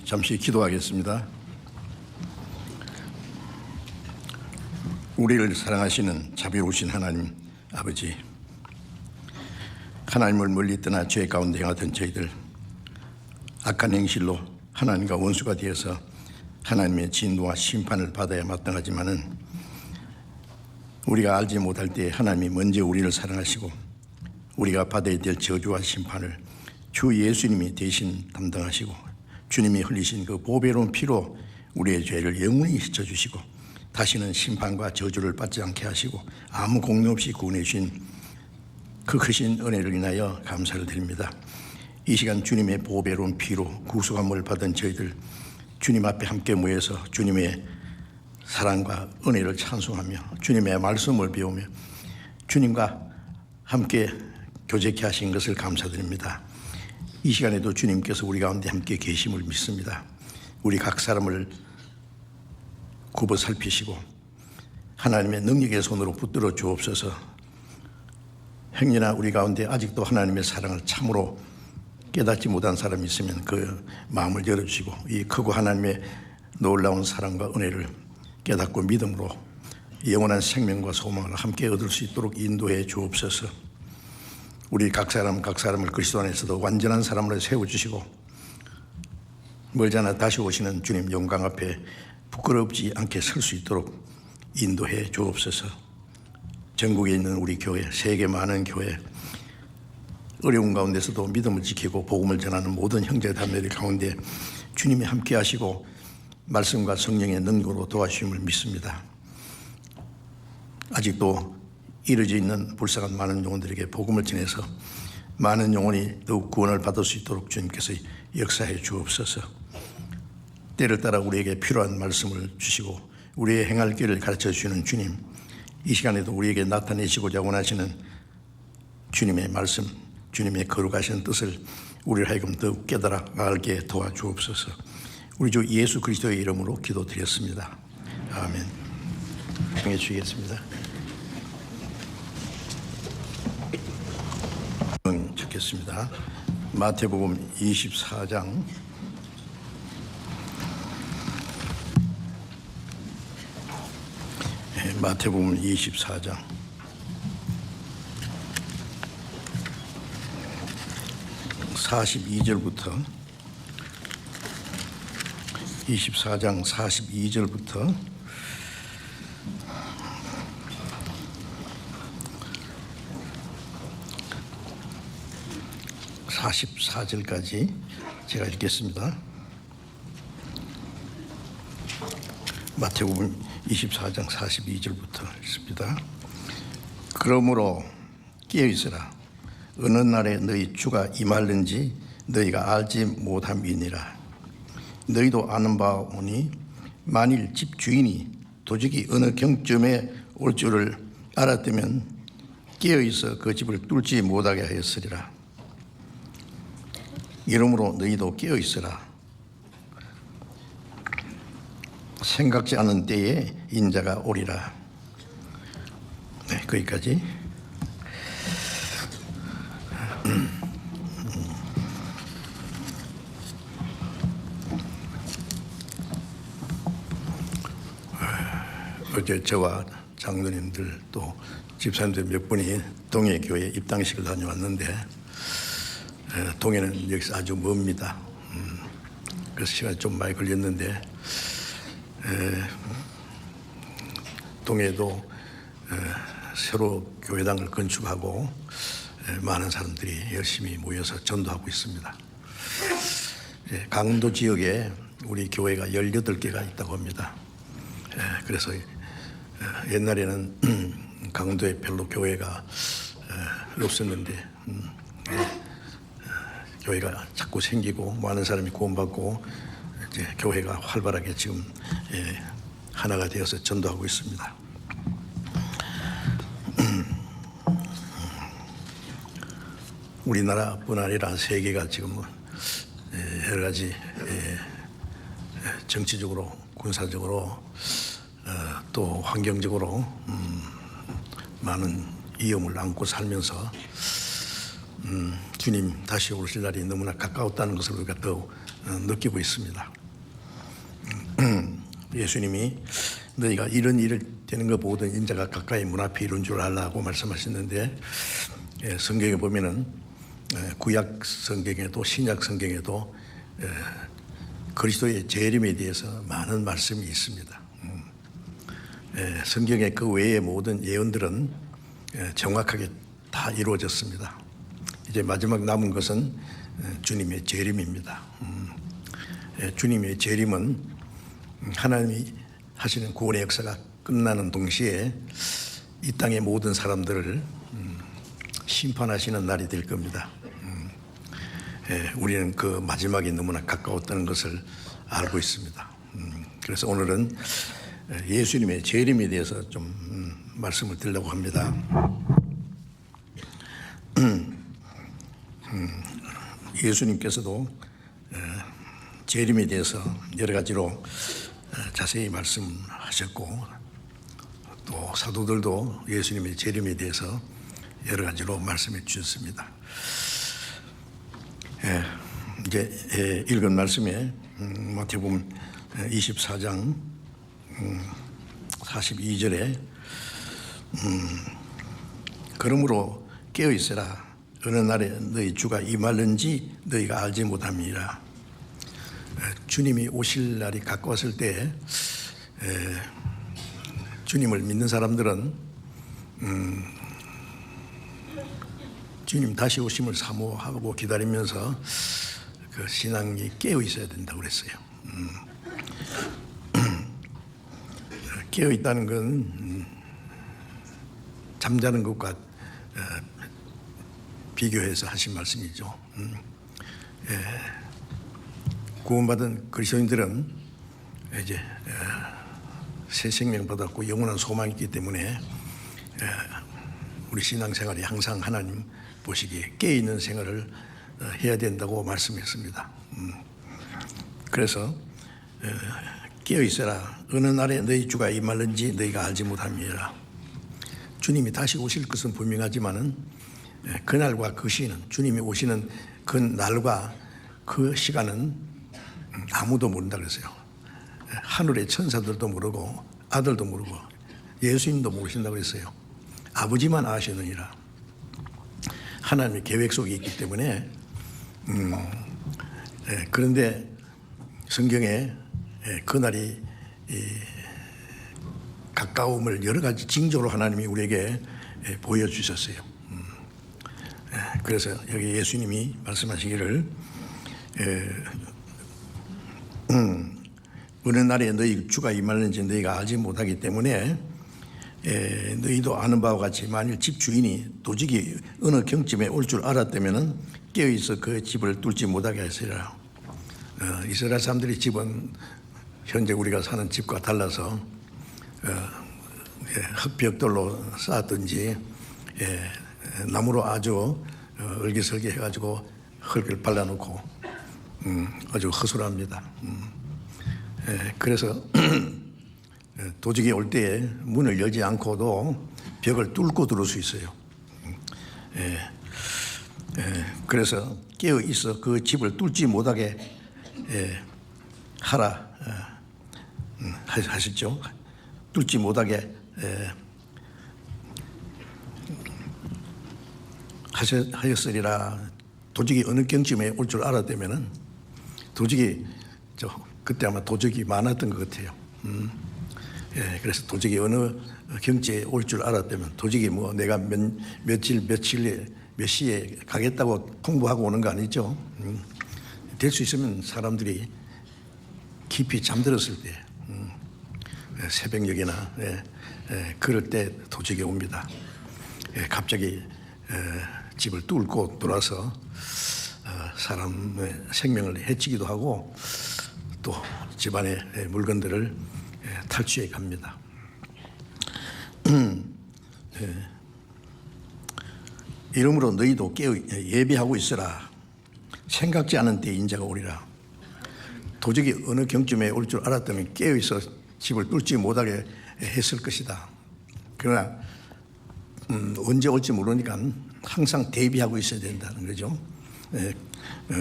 잠시 기도하겠습니다. 우리를 사랑하시는 자비로우신 하나님 아버지, 하나님을 멀리 떠나 죄 가운데 행하던 저희들, 악한 행실로 하나님과 원수가 되어서 하나님의 진노와 심판을 받아야 마땅하지만은 우리가 알지 못할 때 하나님이 먼저 우리를 사랑하시고 우리가 받아야 될 저주와 심판을 주 예수님이 대신 담당하시고 주님이 흘리신 그 보배로운 피로 우리의 죄를 영원히 씻어주시고 다시는 심판과 저주를 받지 않게 하시고 아무 공로 없이 구원해 주신 그 크신 은혜를 인하여 감사를 드립니다. 이 시간 주님의 보배로운 피로 구속함을 받은 저희들 주님 앞에 함께 모여서 주님의 사랑과 은혜를 찬송하며 주님의 말씀을 배우며 주님과 함께 교제케 하신 것을 감사드립니다. 이 시간에도 주님께서 우리 가운데 함께 계심을 믿습니다. 우리 각 사람을 굽어 살피시고 하나님의 능력의 손으로 붙들어 주옵소서. 형제나 우리 가운데 아직도 하나님의 사랑을 참으로 깨닫지 못한 사람이 있으면 그 마음을 열어주시고 이 크고 하나님의 놀라운 사랑과 은혜를 깨닫고 믿음으로 영원한 생명과 소망을 함께 얻을 수 있도록 인도해 주옵소서. 우리 각 사람을 그리스도 안에서도 완전한 사람으로 세워주시고 멀잖아 다시 오시는 주님 영광 앞에 부끄럽지 않게 설 수 있도록 인도해 주옵소서. 전국에 있는 우리 교회, 세계 많은 교회, 어려운 가운데서도 믿음을 지키고 복음을 전하는 모든 형제 자매들 가운데 주님이 함께 하시고 말씀과 성령의 능력으로 도와주심을 믿습니다. 아직도 이루어져 있는 불쌍한 많은 영혼들에게 복음을 전해서 많은 영혼이 더욱 구원을 받을 수 있도록 주님께서 역사해 주옵소서. 때를 따라 우리에게 필요한 말씀을 주시고 우리의 행할 길을 가르쳐 주시는 주님, 이 시간에도 우리에게 나타내시고자 원하시는 주님의 말씀, 주님의 거룩하신 뜻을 우리를 하여금 더욱 깨달아 알게 도와주옵소서. 우리 주 예수 그리스도의 이름으로 기도드렸습니다. 아멘. 행해 주시겠습니다. 찾겠습니다. 마태복음 24장 마태복음 24장 42절부터 24장 42절부터 44절까지 제가 읽겠습니다. 마태복음 24장 42절부터 읽습니다. 그러므로 깨어있으라. 어느 날에 너희 주가 임할는지 너희가 알지 못함이니라. 너희도 아는 바가 오니 만일 집 주인이 도적이 어느 경점에 올 줄을 알았다면 깨어있어 그 집을 뚫지 못하게 하였으리라. 이러므로 너희도 깨어있으라. 생각지 않은 때에 인자가 오리라. 네, 거기까지. 어제 저와 장로님들 또 집사님들 몇 분이 동해교회 입당식을 다녀왔는데 동해는 여기서 아주 멉니다. 그래서 시간이 좀 많이 걸렸는데 동해도 새로 교회당을 건축하고 많은 사람들이 열심히 모여서 전도하고 있습니다. 강원도 지역에 우리 교회가 18개가 있다고 합니다. 그래서 옛날에는 강원도에 별로 교회가 없었는데 교회가 자꾸 생기고 많은 사람이 구원받고 이제 교회가 활발하게 지금 하나가 되어서 전도하고 있습니다. 우리나라뿐 아니라 세계가 지금 여러 가지 정치적으로, 군사적으로 또 환경적으로 많은 위험을 안고 살면서 주님 다시 오실 날이 너무나 가까웠다는 것을 우리가 더 느끼고 있습니다. 예수님이 너희가 이런 일을 되는 거 보거든 인자가 가까이 문 앞에 이룬 줄 알라고 말씀하셨는데, 성경에 보면은 구약 성경에도 신약 성경에도 그리스도의 재림에 대해서 많은 말씀이 있습니다. 성경의 그 외의 모든 예언들은 정확하게 다 이루어졌습니다. 이제 마지막 남은 것은 주님의 재림입니다. 주님의 재림은 하나님이 하시는 구원의 역사가 끝나는 동시에 이 땅의 모든 사람들을 심판하시는 날이 될 겁니다. 우리는 그 마지막이 너무나 가까웠다는 것을 알고 있습니다. 그래서 오늘은 예수님의 재림에 대해서 좀 말씀을 드리려고 합니다. 예수님께서도 재림에 대해서 여러 가지로 자세히 말씀하셨고, 또 사도들도 예수님의 재림에 대해서 여러 가지로 말씀해 주셨습니다. 이제 읽은 말씀에 마태복음 24장 42절에 그러므로 깨어 있으라. 어느 날에 너희 주가 임할는지 너희가 알지 못함이라. 주님이 오실 날이 가까웠을 때 주님을 믿는 사람들은 주님 다시 오심을 사모하고 기다리면서 그 신앙이 깨어 있어야 된다고 그랬어요. 깨어 있다는 건 잠자는 것과 비교해서 하신 말씀이죠. 구원받은 그리스도인들은 이제 새 생명 받았고 영원한 소망이 있기 때문에 우리 신앙생활이 항상 하나님 보시기에 깨어있는 생활을 해야 된다고 말씀했습니다. 그래서 깨어있어라. 어느 날에 너희 주가 임할는지 너희가 알지 못함이라. 주님이 다시 오실 것은 분명하지만은 그날과 그 시는, 주님이 오시는 그 날과 그 시간은 아무도 모른다 그랬어요. 하늘의 천사들도 모르고 아들도 모르고 예수님도 모르신다고 그랬어요. 아버지만 아시느니라. 하나님의 계획 속에 있기 때문에 그런데 성경에 그날이 가까움을 여러 가지 징조로 하나님이 우리에게 보여주셨어요. 그래서 여기 예수님이 말씀하시기를 어느 날에 너희 주가 임할는지 너희가 알지 못하기 때문에 너희도 아는 바와 같이 만일 집 주인이 도적이 어느 경쯤에 올 줄 알았다면 깨어있어 그 집을 뚫지 못하게 하시리라. 이스라엘 사람들의 집은 현재 우리가 사는 집과 달라서 흙벽돌로 쌓았든지 나무로 아주 얼기설기 해가지고 흙을 발라놓고 아주 허술합니다. 그래서 도적이 올 때에 문을 열지 않고도 벽을 뚫고 들어올 수 있어요. 그래서 깨어 있어 그 집을 뚫지 못하게 하라 하셨죠. 뚫지 못하게 하였으리라. 도적이 어느 경쯤에 올 줄 알았다면은 도적이 그때 아마 도적이 많았던 것 같아요. 그래서 도적이 어느 경지에 올 줄 알았다면 도적이 뭐 내가 며칠 몇 시에 가겠다고 통보하고 오는 거 아니죠. 될 수 있으면 사람들이 깊이 잠들었을 때 새벽녘이나 그럴 때 도적이 옵니다. 갑자기 집을 뚫고 들어와서 사람의 생명을 해치기도 하고 또 집안의 물건들을 탈취해 갑니다. 이러므로 너희도 깨어 예비하고 있으라. 생각지 않은 때에 인자가 오리라. 도적이 어느 경쯤에 올 줄 알았다면 깨어 있어 집을 뚫지 못하게 했을 것이다. 그러나 언제 올지 모르니까 항상 대비하고 있어야 된다는 거죠.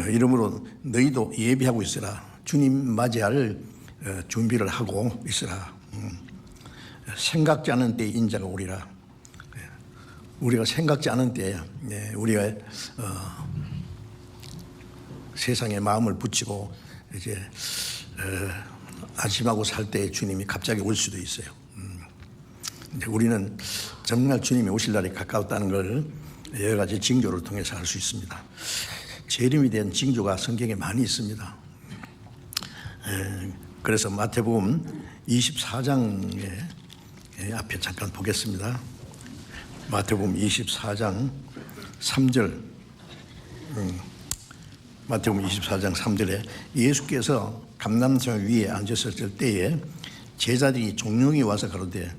이러므로 너희도 예비하고 있으라. 주님 맞이할 준비를 하고 있으라. 생각지 않은 때에 인자가 오리라. 우리가 생각지 않은 때에 우리가 세상에 마음을 붙이고 이제 안심하고 살 때에 주님이 갑자기 올 수도 있어요. 우리는 정말 주님이 오실 날이 가까웠다는 걸 여러 가지 징조를 통해서 알 수 있습니다. 재림에 대한 징조가 성경에 많이 있습니다. 그래서 마태복음 24장에 앞에 잠깐 보겠습니다. 마태복음 24장 3절. 마태복음 24장 3절에 예수께서 감람산 위에 앉으셨을 때에 제자들이 종용이 와서 가로되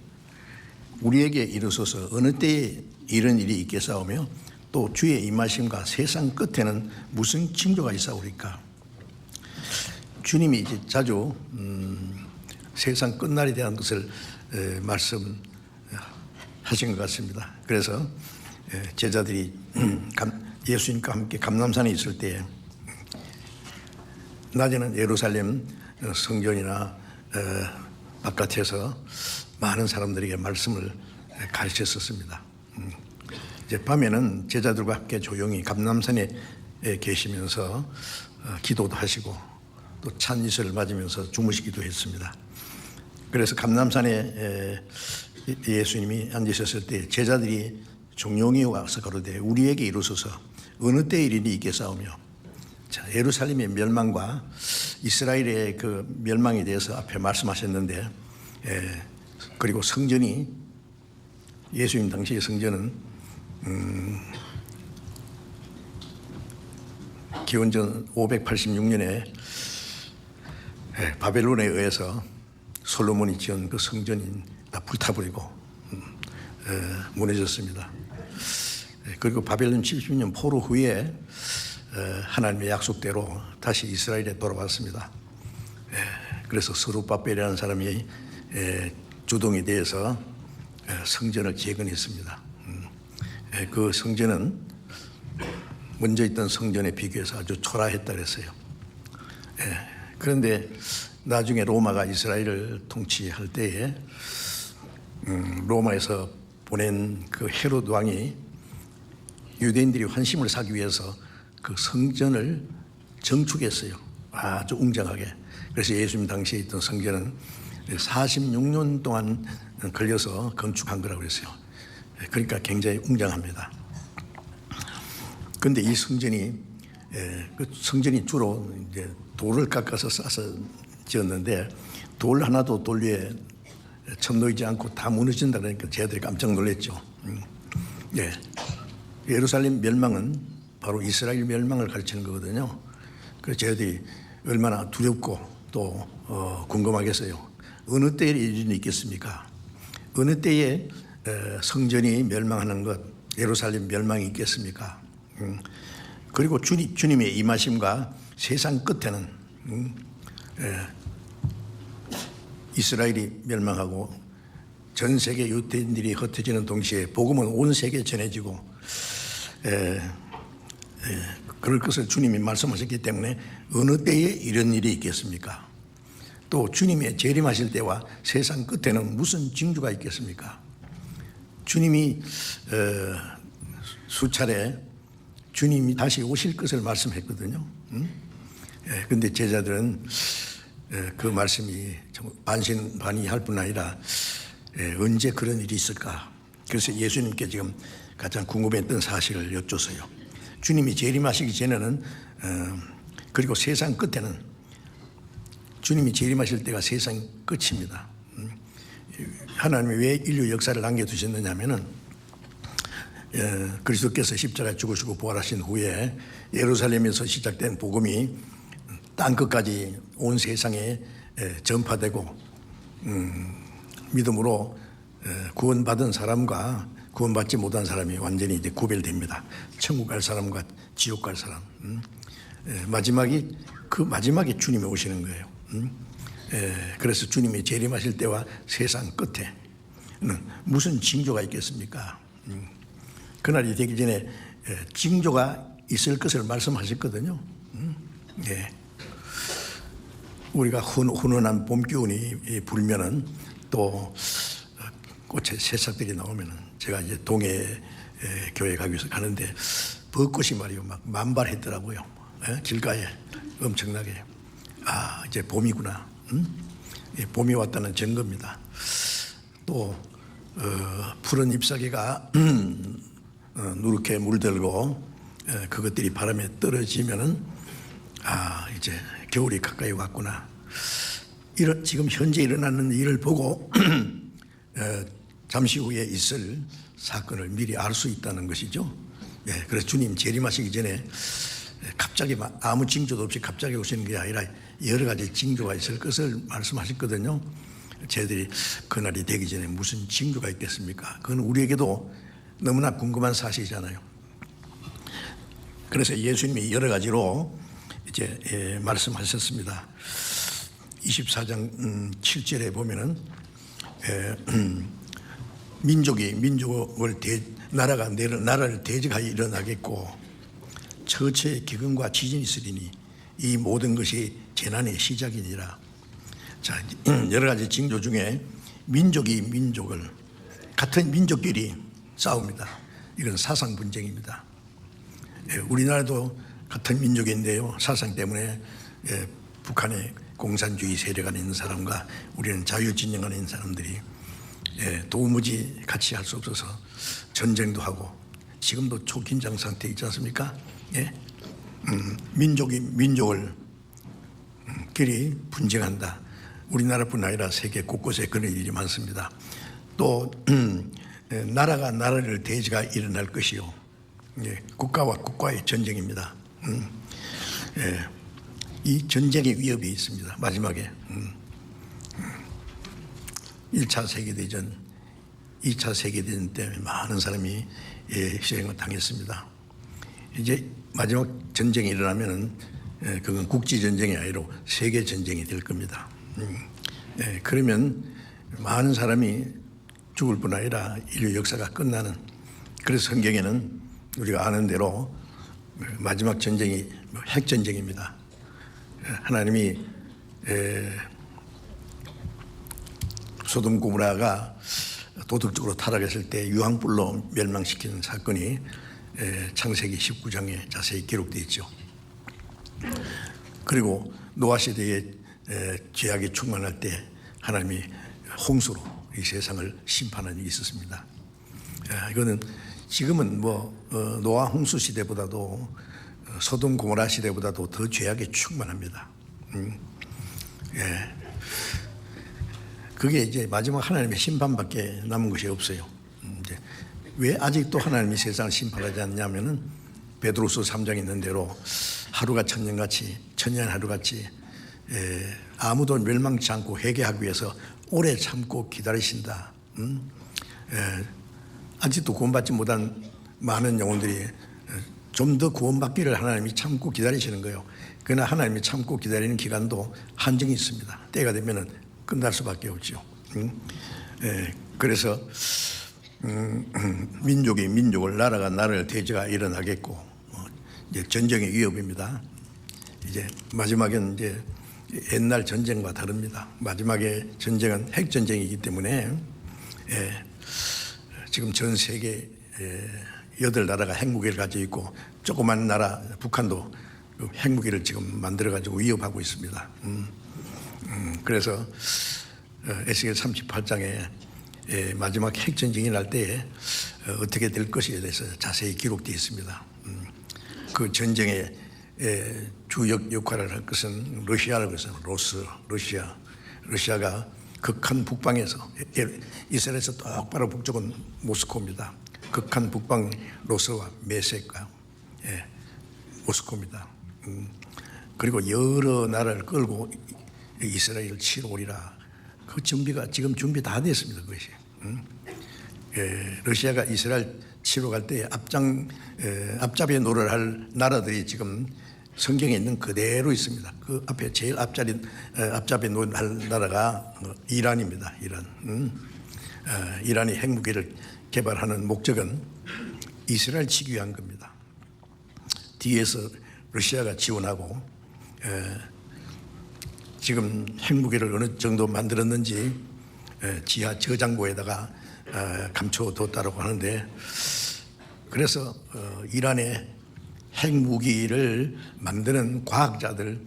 우리에게 이르소서 어느 때에 이런 일이 있겠사오며 또 주의 임하심과 세상 끝에는 무슨 징조가 있사오리까. 주님이 이제 자주 세상 끝날에 대한 것을 말씀하신 것 같습니다. 그래서 제자들이 예수님과 함께 감람산에 있을 때 낮에는 예루살렘 성전이나 바깥에서 많은 사람들에게 말씀을 가르쳤었습니다. 이제 밤에는 제자들과 함께 조용히 감람산에 계시면서 기도도 하시고 또 찬이슬을 맞으면서 주무시기도 했습니다. 그래서 감람산에 예수님이 앉으셨을 때 제자들이 종용이 와서 가로되 우리에게 이루소서 어느 때 일이 있겠사오며. 자, 예루살렘의 멸망과 이스라엘의 그 멸망에 대해서 앞에 말씀하셨는데, 그리고 성전이 예수님 당시의 성전은 기원전 586년에 바벨론에 의해서 솔로몬이 지은 그 성전이 다 불타버리고 무너졌습니다. 그리고 바벨론 70년 포로 후에 하나님의 약속대로 다시 이스라엘에 돌아왔습니다. 그래서 스룹바벨이라는 사람이 주동이 되어서 성전을 재건했습니다. 그 성전은 먼저 있던 성전에 비교해서 아주 초라했다 그랬어요. 그런데 나중에 로마가 이스라엘을 통치할 때에 로마에서 보낸 그 헤롯 왕이 유대인들이 환심을 사기 위해서 그 성전을 정축했어요. 아주 웅장하게. 그래서 예수님 당시에 있던 성전은 46년 동안 걸려서 건축한 거라고 그랬어요. 그러니까 굉장히 웅장합니다. 그런데 이 성전이 그 성전이 주로 이제 돌을 깎아서 싸서 지었는데 돌 하나도 돌 위에 첨놓이지 않고 다 무너진다 그러니까 제자들이 깜짝 놀랐죠. 예루살렘 멸망은 바로 이스라엘 멸망을 가르치는 거거든요. 그래서 제자들이 얼마나 두렵고 또 궁금하겠어요. 어느 때에 일이 있겠습니까? 어느 때에 성전이 멸망하는 것, 예루살렘 멸망이 있겠습니까? 그리고 주님의 임하심과 세상 끝에는 이스라엘이 멸망하고 전 세계 유대인들이 흩어지는 동시에 복음은 온 세계에 전해지고 그럴 것을 주님이 말씀하셨기 때문에 어느 때에 이런 일이 있겠습니까? 또 주님의 재림하실 때와 세상 끝에는 무슨 징조가 있겠습니까? 주님이 수차례 주님이 다시 오실 것을 말씀했거든요. 그런데 제자들은 그 말씀이 반신반의할 뿐 아니라 언제 그런 일이 있을까? 그래서 예수님께 지금 가장 궁금했던 사실을 여쭈어요. 주님이 재림하시기 전에는 그리고 세상 끝에는 주님이 재림하실 때가 세상 끝입니다. 하나님이 왜 인류 역사를 남겨두셨느냐면은 그리스도께서 십자가에 죽으시고 부활하신 후에 예루살렘에서 시작된 복음이 땅 끝까지 온 세상에 전파되고 믿음으로 구원받은 사람과 구원받지 못한 사람이 완전히 이제 구별됩니다. 천국 갈 사람과 지옥 갈 사람. 마지막에 주님이 오시는 거예요. 그래서 주님이 재림하실 때와 세상 끝에는 무슨 징조가 있겠습니까? 그날이 되기 전에 징조가 있을 것을 말씀하셨거든요. 예. 우리가 훈훈한 봄 기운이 불면은 또 꽃의 새싹들이 나오면은 제가 이제 동해 교회 가기 위해서 가는데 벚꽃이 말이요 막 만발했더라고요. 예? 길가에 엄청나게. 아, 이제 봄이구나. 예, 봄이 왔다는 증거입니다. 또 푸른 잎사귀가 누렇게 물들고 그것들이 바람에 떨어지면은 아, 이제 겨울이 가까이 왔구나. 지금 현재 일어나는 일을 보고 잠시 후에 있을 사건을 미리 알 수 있다는 것이죠. 예, 그래서 주님 재림하시기 전에 갑자기 아무 징조도 없이 갑자기 오시는 게 아니라 여러 가지 징조가 있을 것을 말씀하셨거든요. 저희들이 그날이 되기 전에 무슨 징조가 있겠습니까? 그건 우리에게도 너무나 궁금한 사실이잖아요. 그래서 예수님이 여러 가지로 이제 말씀하셨습니다. 24장 7절에 보면은 민족을 나라가 나라를 대적하여 일어나겠고 처처의 기근과 지진이 있으리니 이 모든 것이 재난의 시작이니라. 자, 여러 가지 징조 중에 민족이 민족을 같은 민족끼리 싸웁니다. 이건 사상 분쟁입니다. 우리나라도 같은 민족인데요. 사상 때문에 북한에 공산주의 세력안에 있는 사람과 우리는 자유진영 안에 있는 사람들이 도무지 같이 할 수 없어서 전쟁도 하고 지금도 초긴장 상태에 있지 않습니까? 예? 민족이 민족을 끼리 분쟁한다. 우리나라뿐 아니라 세계 곳곳에 그런 일이 많습니다. 또 나라가 나라를 대지가 일어날 것이요. 국가와 국가의 전쟁입니다. 이 전쟁의 위협이 있습니다. 마지막에 1차 세계대전, 2차 세계대전 때문에 많은 사람이 희생을 당했습니다. 이제 마지막 전쟁이 일어나면은 그건 국지전쟁이 아니라 세계전쟁이 될 겁니다. 그러면 많은 사람이 죽을 뿐 아니라 인류 역사가 끝나는, 그래서 성경에는 우리가 아는 대로 마지막 전쟁이 핵전쟁입니다. 하나님이 소돔 고모라가 도덕적으로 타락했을 때 유황불로 멸망시키는 사건이 창세기 19장에 자세히 기록되어 있죠. 그리고 노아 시대에 죄악이 충만할 때 하나님이 홍수로 이 세상을 심판한 일이 있었습니다. 이거는 지금은 노아 홍수 시대보다도 소돔 고모라 시대보다도 더 죄악이 충만합니다. 그게 이제 마지막 하나님의 심판밖에 남은 것이 없어요. 이제 왜 아직도 하나님이 세상을 심판하지 않냐면은 베드로서 3장에 있는 대로 하루가 천년같이, 천년 하루같이 아무도 멸망치 않고 회개하기 위해서 오래 참고 기다리신다. 아직도 구원받지 못한 많은 영혼들이 좀 더 구원받기를 하나님이 참고 기다리시는 거예요. 그러나 하나님이 참고 기다리는 기간도 한정이 있습니다. 때가 되면은 끝날 수밖에 없죠. 그래서 민족이 민족을, 나라가 나라를 대적하 일어나겠고, 이제 전쟁의 위협입니다. 이제 마지막엔 이제 옛날 전쟁과 다릅니다. 마지막에 전쟁은 핵전쟁이기 때문에 지금 전 세계 8나라가 핵무기를 가지고 있고 조그만 나라 북한도 핵무기를 지금 만들어가지고 위협하고 있습니다. 그래서 에스겔 38장에 마지막 핵전쟁이 날 때에 어떻게 될 것에 대해서 자세히 기록되어 있습니다. 그 전쟁의 주역 역할을 할 것은 러시아라고 해서 러시아가 극한 북방에서 이스라엘에서 똑바로 북쪽은 모스크바입니다. 극한 북방 로스와 메섹과 모스크바입니다. 그리고 여러 나라를 끌고 이스라엘을 치러 오리라. 그 준비가 지금 준비 다 됐습니다. 그것이. 러시아가 이스라엘 치러 갈 때 앞잡이 노를 할 나라들이 지금 성경에 있는 그대로 있습니다. 그 앞에 제일 앞잡이 노를 할 나라가 이란입니다. 이란이 핵무기를 개발하는 목적은 이스라엘 치기 위한 겁니다. 뒤에서 러시아가 지원하고 지금 핵무기를 어느 정도 만들었는지 지하 저장고에다가 감춰뒀다고 하는데, 그래서 이란의 핵무기를 만드는 과학자들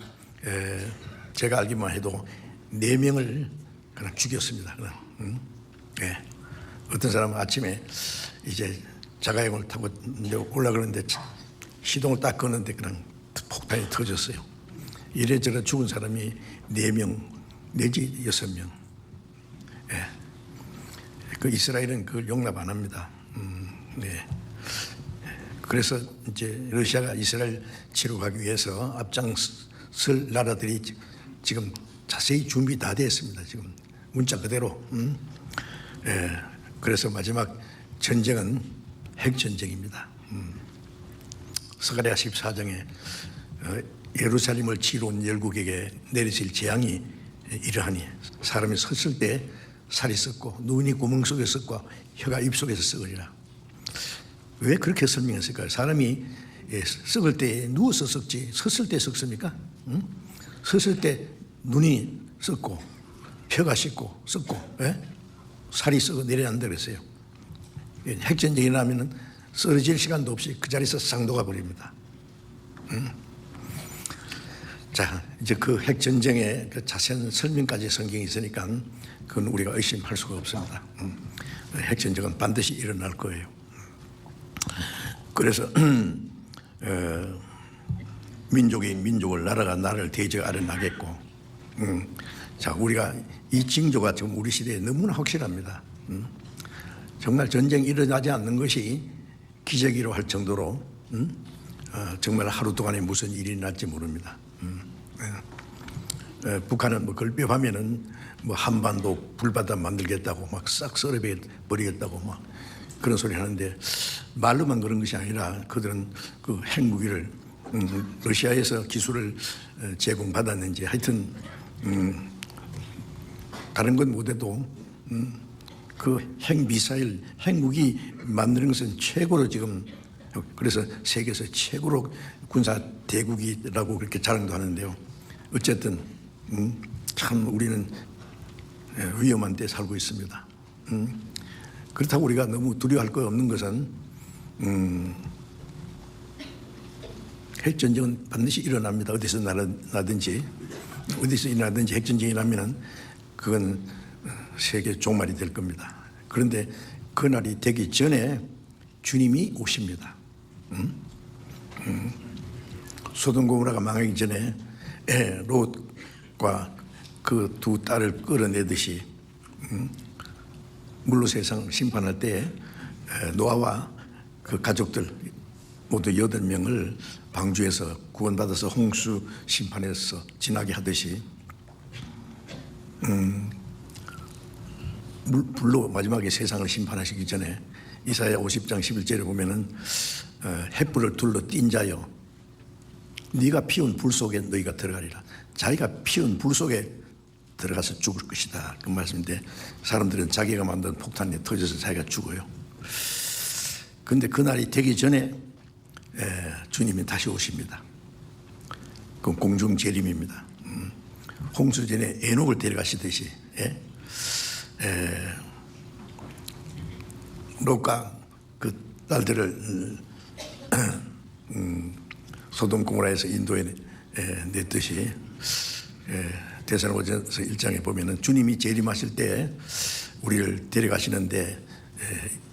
제가 알기만 해도 4명을 그냥 죽였습니다. 그냥. 예. 어떤 사람은 아침에 이제 자가용을 타고 이제 올라가는데 시동을 딱 끄는데 그냥 폭탄이 터졌어요. 이래저래 죽은 사람이 4명 내지 6명. 예. 그 이스라엘은 그걸 용납 안 합니다. 네. 그래서 이제 러시아가 이스라엘 치러 가기 위해서 앞장설 나라들이 지금 자세히 준비 다 됐습니다. 지금 문자 그대로. 예. 그래서 마지막 전쟁은 핵전쟁입니다. 스가랴 14장에 예루살렘을 치러 온 열국에게 내리실 재앙이 이러하니 사람이 섰을 때 살이 썩고 눈이 구멍 속에 썩고 혀가 입 속에서 썩으리라. 왜 그렇게 설명했을까요? 사람이 썩을 때 누워서 썩지 섰을 때 썩습니까? 섰을 때 눈이 썩고 혀가 씻고 썩고 살이 썩어 내려앉아 그랬어요. 핵전쟁이 나면은 쓰러질 시간도 없이 그 자리에서 쌍도가 버립니다. 자, 이제 그 핵전쟁의 그 자세한 설명까지 성경에 있으니까 그건 우리가 의심할 수가 없습니다. 핵전쟁은 반드시 일어날 거예요. 그래서 민족이 민족을, 나라가 나라를 대적하려 나겠고, 자, 우리가 이 징조가 지금 우리 시대에 너무나 확실합니다. 정말 전쟁이 일어나지 않는 것이 기적이라고 할 정도로 정말 하루 동안에 무슨 일이 날지 모릅니다. 북한은 뭐 걸뼈하면은 뭐 한반도 불바다 만들겠다고 막 싹 썰어버리겠다고 막 그런 소리 하는데, 말로만 그런 것이 아니라 그들은 그 핵무기를 러시아에서 기술을 제공받았는지 하여튼 다른 건 못해도 그 핵미사일, 핵무기 만드는 것은 최고로 지금, 그래서 세계에서 최고로 군사 대국이라고 그렇게 자랑도 하는데요. 어쨌든 참 우리는 위험한 데 살고 있습니다. 그렇다고 우리가 너무 두려워할 거 없는 것은 핵전쟁은 반드시 일어납니다. 어디서 나든지 어디서 일어나든지 핵전쟁이 나면은 그건 세계 종말이 될 겁니다. 그런데 그날이 되기 전에 주님이 오십니다. 소돔 고모라가 망하기 전에 롯과 그 두 딸을 끌어내듯이 물로 세상 심판할 때 노아와 그 가족들 모두 8명을 방주에서 구원받아서 홍수 심판에서 지나게 하듯이 불로 마지막에 세상을 심판하시기 전에 이사야 50장 11절에 보면은 햇불을 둘러 띈 자여 네가 피운 불 속에 너희가 들어가리라. 자기가 피운 불 속에 들어가서 죽을 것이다. 그 말씀인데 사람들은 자기가 만든 폭탄에 터져서 자기가 죽어요. 그런데 그날이 되기 전에 주님이 다시 오십니다. 그건 공중 재림입니다. 홍수 전에 에녹을 데려가시듯이 롯과 그 딸들을 소돔 고모라에서 인도에 냈듯이 데살로니가서 1장에 보면은 주님이 재림하실 때 우리를 데려가시는데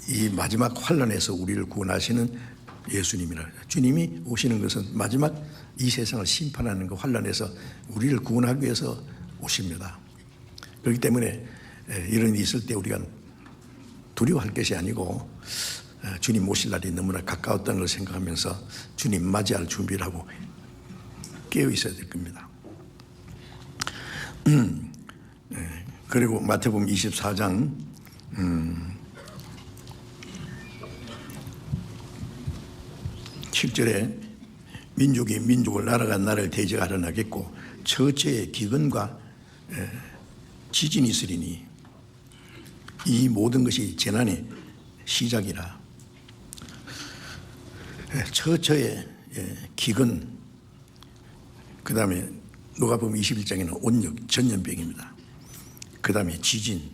이 마지막 환난에서 우리를 구원하시는 예수님이라. 주님이 오시는 것은 마지막 이 세상을 심판하는 그 환난에서 우리를 구원하기 위해서 오십니다. 그렇기 때문에 이런 일이 있을 때 우리가 두려워할 것이 아니고 주님 오실 날이 너무나 가까웠다는 걸 생각하면서 주님 맞이할 준비를 하고 깨어 있어야 될 겁니다. 그리고 마태복음 24장 7절에 민족이 민족을, 나라가 나라를 대적하려 나겠고 처처의 기근과 지진이 있으리니 이 모든 것이 재난의 시작이라. 처처에 기근, 그 다음에 누가복음 21장에는 온역, 전염병입니다. 그 다음에 지진,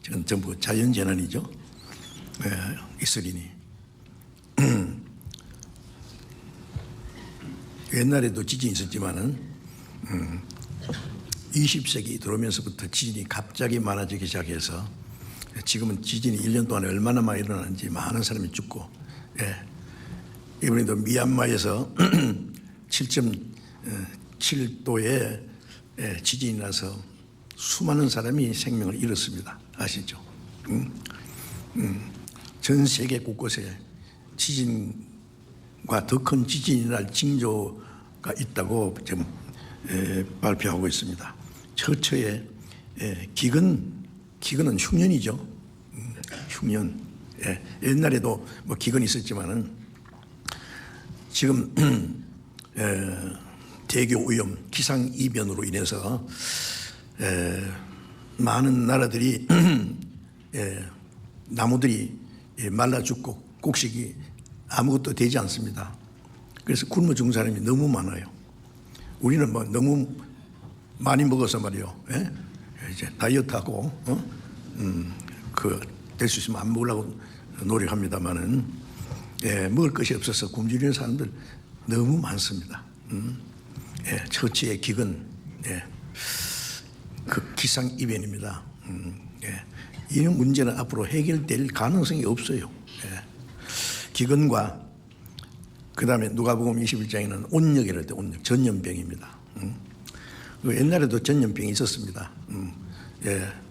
이건 전부 자연재난이죠. 이스라엘이 옛날에도 지진이 있었지만은 20세기 들어오면서부터 지진이 갑자기 많아지기 시작해서 지금은 지진이 1년 동안에 얼마나 많이 일어나는지 많은 사람이 죽고, 이번에도 미얀마에서 7.7도의 지진이 나서 수많은 사람이 생명을 잃었습니다. 아시죠? 전 세계 곳곳에 지진과 더 큰 지진이 날 징조가 있다고 지금 발표하고 있습니다. 처처에 기근은 흉년이죠. 흉년. 옛날에도 뭐 기근이 있었지만은 지금 대기 오염, 기상 이변으로 인해서 많은 나라들이 나무들이 말라 죽고 곡식이 아무것도 되지 않습니다. 그래서 굶어 죽은 사람이 너무 많아요. 우리는 뭐 너무 많이 먹어서 말이요. 이제 다이어트하고 될 수 있으면 안 먹으려고 노력합니다만은 먹을 것이 없어서 굶주리는 사람들 너무 많습니다. 처치의 기근, 그 기상 이변입니다. 이런 문제는 앞으로 해결될 가능성이 없어요. 기근과 그 다음에 누가복음 21장에는 온역이라고 해요. 온역, 전염병입니다. 옛날에도 전염병이 있었습니다.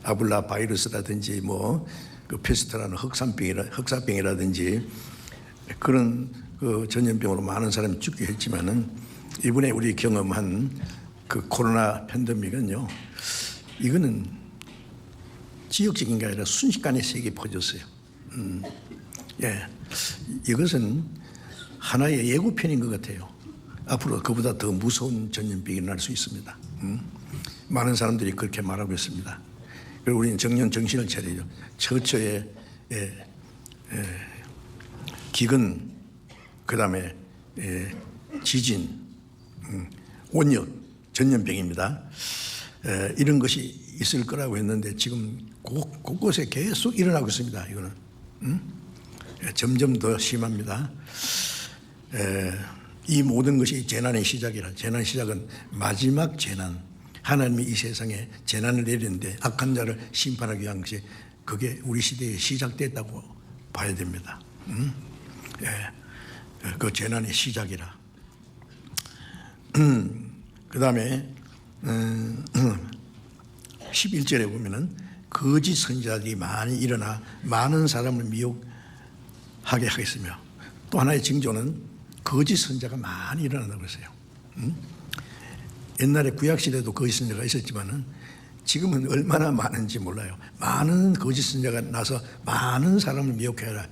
아블라 바이러스라든지 그 페스트라는 흑사병이라든지 그런 그 전염병으로 많은 사람이 죽게 했지만은 이번에 우리 경험한 그 코로나 팬데믹은요, 이거는 지역적인 게 아니라 순식간에 세계에 퍼졌어요. 이것은 하나의 예고편인 것 같아요. 앞으로 그보다 더 무서운 전염병이 일어날 수 있습니다. 많은 사람들이 그렇게 말하고 있습니다. 그리고 우리는 정신을 차려야죠. 처처의 기근, 그 다음에 지진, 온역, 전염병입니다. 이런 것이 있을 거라고 했는데 지금 곳곳에 계속 일어나고 있습니다. 이거는 점점 더 심합니다. 이 모든 것이 재난의 시작이라. 재난의 시작은 마지막 재난. 하나님이 이 세상에 재난을 내리는데 악한 자를 심판하기 위한 것이 그게 우리 시대에 시작됐다고 봐야 됩니다. 그 재난의 시작이라. 그 다음에 11절에 보면은 거짓 선지자들이 많이 일어나 많은 사람을 미혹하게 하겠으며, 또 하나의 징조는 거짓 선지자가 많이 일어난다고 했어요. 옛날에 구약시대도 거짓 선지자가 있었지만은 지금은 얼마나 많은지 몰라요. 많은 거짓 선지자가 나서 많은 사람을 미혹해라.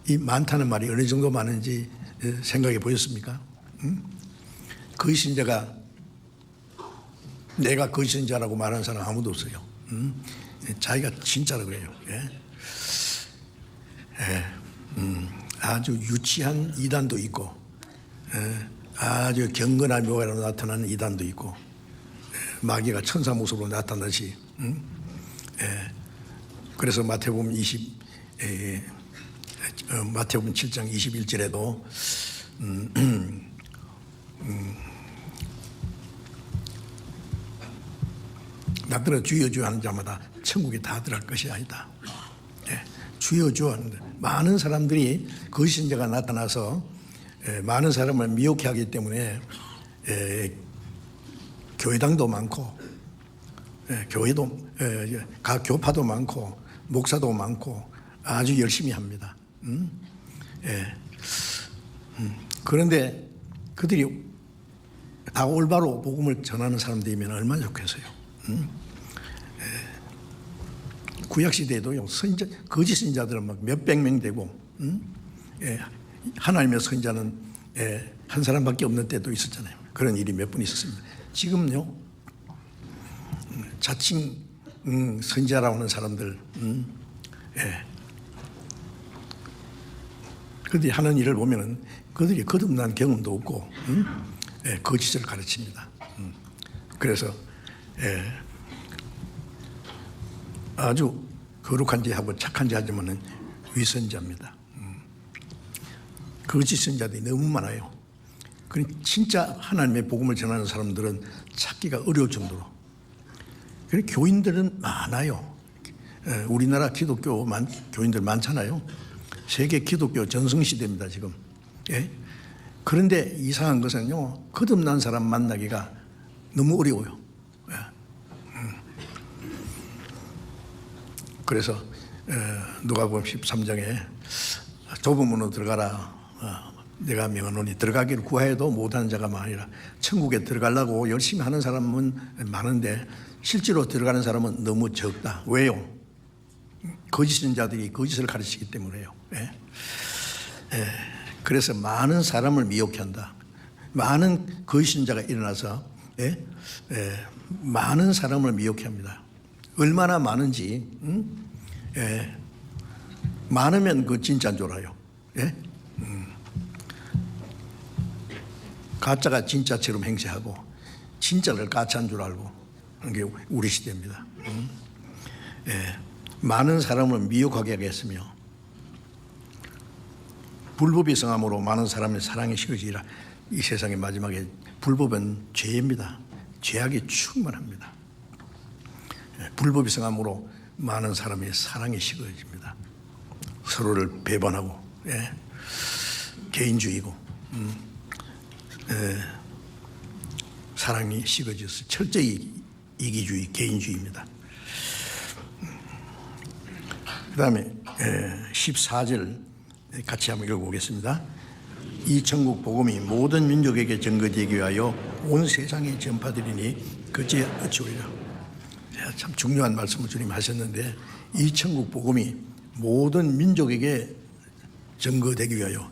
이 많다는 말이 어느 정도 많은지 생각해 보셨습니까? 거짓 선지자가 내가 거짓 선지자라고 말하는 사람 아무도 없어요. 자기가 진짜라 그래요. 아주 유치한 이단도 있고, 아주 경건한 묘가로 나타나는 이단도 있고, 마귀가 천사 모습으로 나타나시. 그래서 마태복음 7장 21절에도 나더러 주여 주여 하는 자마다 천국에 다 들어갈 것이 아니다. 주여 주여 하는데 많은 사람들이 거짓 선지자가 나타나서 많은 사람을 미혹해 하기 때문에 교회당도 많고, 교회도 각 교파도 많고, 목사도 많고 아주 열심히 합니다. 그런데 그들이 다 올바로 복음을 전하는 사람들이면 얼마나 좋겠어요. 구약 시대에도요, 거짓 선지자들은 막 몇백 명 되고, 하나님의 선지자는 한 사람밖에 없는 때도 있었잖아요. 그런 일이 몇 번 있었습니다. 지금요, 자칭 선지자라고 하는 사람들, 그들이 하는 일을 보면은 그들이 거듭난 경험도 없고 거짓을 가르칩니다. 그래서 아주 거룩한 자하고 착한 자지만은 위선자입니다. 거짓 선자들이 너무 많아요. 진짜 하나님의 복음을 전하는 사람들은 찾기가 어려울 정도로. 교인들은 많아요. 우리나라 기독교 교인들 많잖아요. 세계 기독교 전성시대입니다 지금. 그런데 이상한 것은요, 거듭난 사람 만나기가 너무 어려워요. 그래서 누가복음 13장에 좁은 문으로 들어가라. 내가 명하노니 들어가기를 구하여도 못하는 자가 많으리라. 천국에 들어가려고 열심히 하는 사람은 많은데 실제로 들어가는 사람은 너무 적다. 왜요? 거짓 선자들이 거짓을 가르치기 때문에요. 그래서 많은 사람을 미혹해 한다. 많은 거짓 선자가 일어나서 많은 사람을 미혹해 합니다. 얼마나 많은지 많으면 그 진짜인 줄 알아요. 가짜가 진짜처럼 행세하고 진짜를 가짜인 줄 알고 하는 게 우리 시대입니다. 많은 사람을 미혹하게 하겠으며 불법이 성함으로 많은 사람의 사랑이 식어지리라. 이 세상의 마지막에 불법은 죄입니다. 죄악이 충만합니다. 불법이 성함으로 많은 사람의 사랑이 식어집니다. 서로를 배반하고 개인주의고 사랑이 식어져서 철저히 이기주의, 개인주의입니다. 그 다음에 14절 같이 한번 읽어보겠습니다. 이 천국 복음이 모든 민족에게 전거되기 위하여 온 세상에 전파되리니 그제 어찌오리라. 참 중요한 말씀을 주님 하셨는데, 이 천국 복음이 모든 민족에게 전거되기 위하여,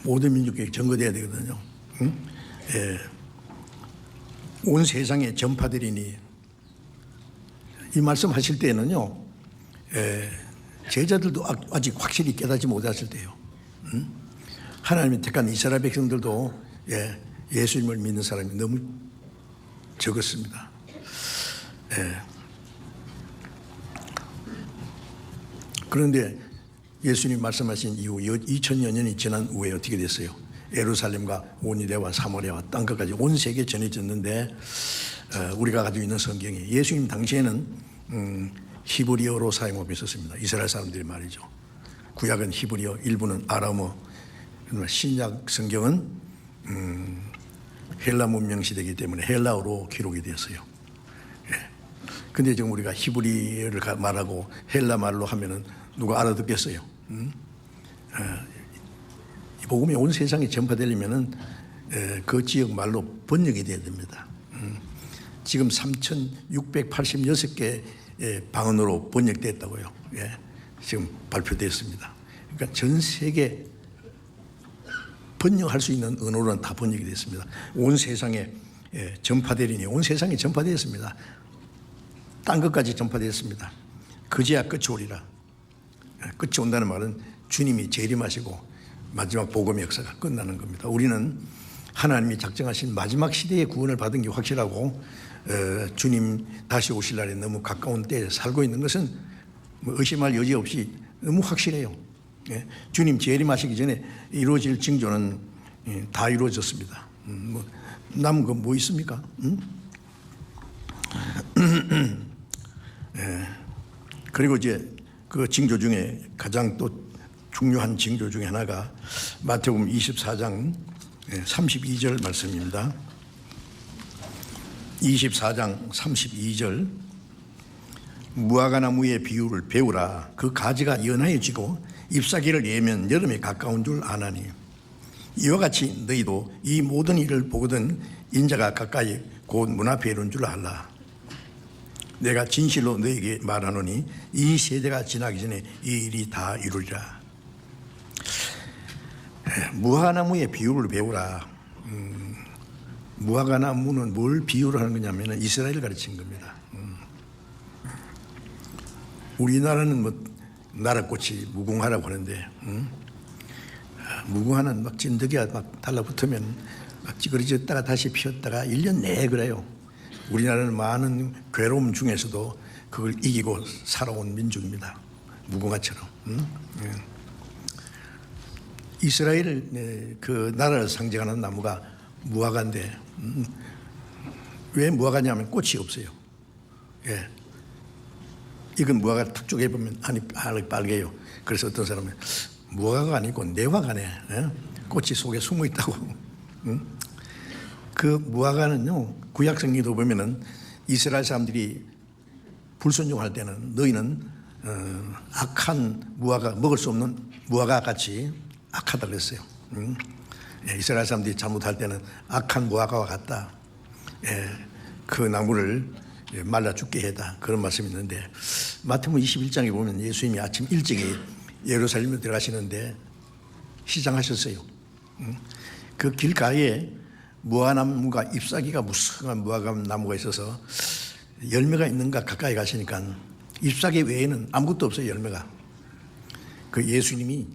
모든 민족에게 전거되어야 되거든요. 온 세상에 전파되리니, 이 말씀 하실 때에는요, 제자들도 아직 확실히 깨닫지 못했을 때요. 하나님이 택한 이스라엘 백성들도 예수님을 믿는 사람이 너무 적었습니다. 그런데 예수님 말씀하신 이후 2000여 년이 지난 후에 어떻게 됐어요? 예루살렘과 온 유대와 사마리아와 땅끝까지 온 세계에 전해졌는데, 우리가 가지고 있는 성경이 예수님 당시에는 히브리어로 사용하고 있었습니다. 이스라엘 사람들이 말이죠. 구약은 히브리어, 일부는 아람어. 신약 성경은 헬라 문명 시대이기 때문에 헬라어로 기록이 되었어요. 근데 지금 우리가 히브리어를 말하고 헬라 말로 하면은 누가 알아듣겠어요? 이 복음이 온 세상에 전파되려면은 그 지역 말로 번역이 돼야 됩니다. 지금 3,686개 방언으로 번역됐다고요. 지금 발표됐습니다. 그러니까 전 세계 번역할 수 있는 언어로는 다 번역이 됐습니다. 온 세상에 전파되리니, 온 세상에 전파되었습니다. 땅 끝까지 전파되었습니다. 그제야 끝이 오리라. 끝이 온다는 말은 주님이 재림하시고 마지막 복음의 역사가 끝나는 겁니다. 우리는 하나님이 작정하신 마지막 시대의 구원을 받은 게 확실하고, 주님 다시 오실 날에 너무 가까운 때에 살고 있는 것은 뭐 의심할 여지 없이 너무 확실해요. 주님 재림하시기 전에 이루어질 징조는 다 이루어졌습니다. 남은 건 뭐 있습니까? 그리고 이제 그 징조 중에 가장 또 중요한 징조 중에 하나가 마태복음 24장 32절 말씀입니다. 24장 32절, 무화과나무의 비유를 배우라. 그 가지가 연하여지고 잎사귀를 예면 여름에 가까운 줄 아나니, 이와 같이 너희도 이 모든 일을 보거든 인자가 가까이 곧 문 앞에 이른 줄 알라. 내가 진실로 너희에게 말하노니 이 세대가 지나기 전에 이 일이 다 이루리라. 무화과나무의 비유를 배우라. 무화과나무는 뭘 비유를 하는 거냐면 이스라엘을 가르치는 겁니다. 우리나라는 뭐 나라꽃이 무궁화라고 하는데, 무궁화는 막 진드기가 막 달라붙으면 막 찌그러졌다가 다시 피었다가 1년 내내 그래요. 우리나라는 많은 괴로움 중에서도 그걸 이기고 살아온 민족입니다. 무궁화처럼. 이스라엘 그 나라를 상징하는 나무가 무화과인데 왜 무화과냐면 꽃이 없어요. 예. 이건 무화과 탁 쪼개보면 안이 빨개요. 그래서 어떤 사람은 무화과가 아니고 내화과네. 예? 꽃이 속에 숨어 있다고. 그 무화과는요, 구약 성경도 보면은 이스라엘 사람들이 불순종할 때는 너희는 악한 무화과, 먹을 수 없는 무화과 같이 악하다 그랬어요. 예, 이스라엘 사람들이 잘못할 때는 악한 무화과와 같다. 예, 그 나무를 말라 죽게 해다. 그런 말씀이 있는데 마태복음 21장에 보면 예수님이 아침 일찍이 예루살렘에 들어가시는데 시장하셨어요. 그 길가에 무화과나무가 잎사귀가 무성한 무화과나무가 있어서 열매가 있는가 가까이 가시니까 잎사귀 외에는 아무것도 없어요. 열매가. 그 예수님이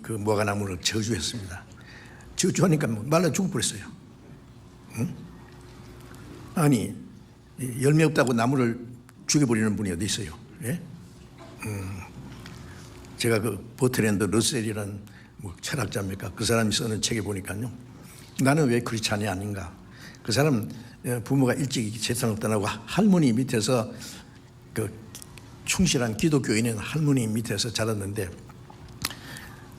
그 무화과나무를 저주했습니다. 저주하니까 말라 죽어버렸어요. 아니 열매 없다고 나무를 죽여버리는 분이 어디 있어요? 예? 제가 그 버트랜드 러셀이라는 철학자입니까? 그 사람이 쓰는 책에 보니까요. 나는 왜 크리스찬이 아닌가? 그 사람 부모가 일찍 세상을 떠나고 할머니 밑에서 그 충실한 기독교인인 할머니 밑에서 자랐는데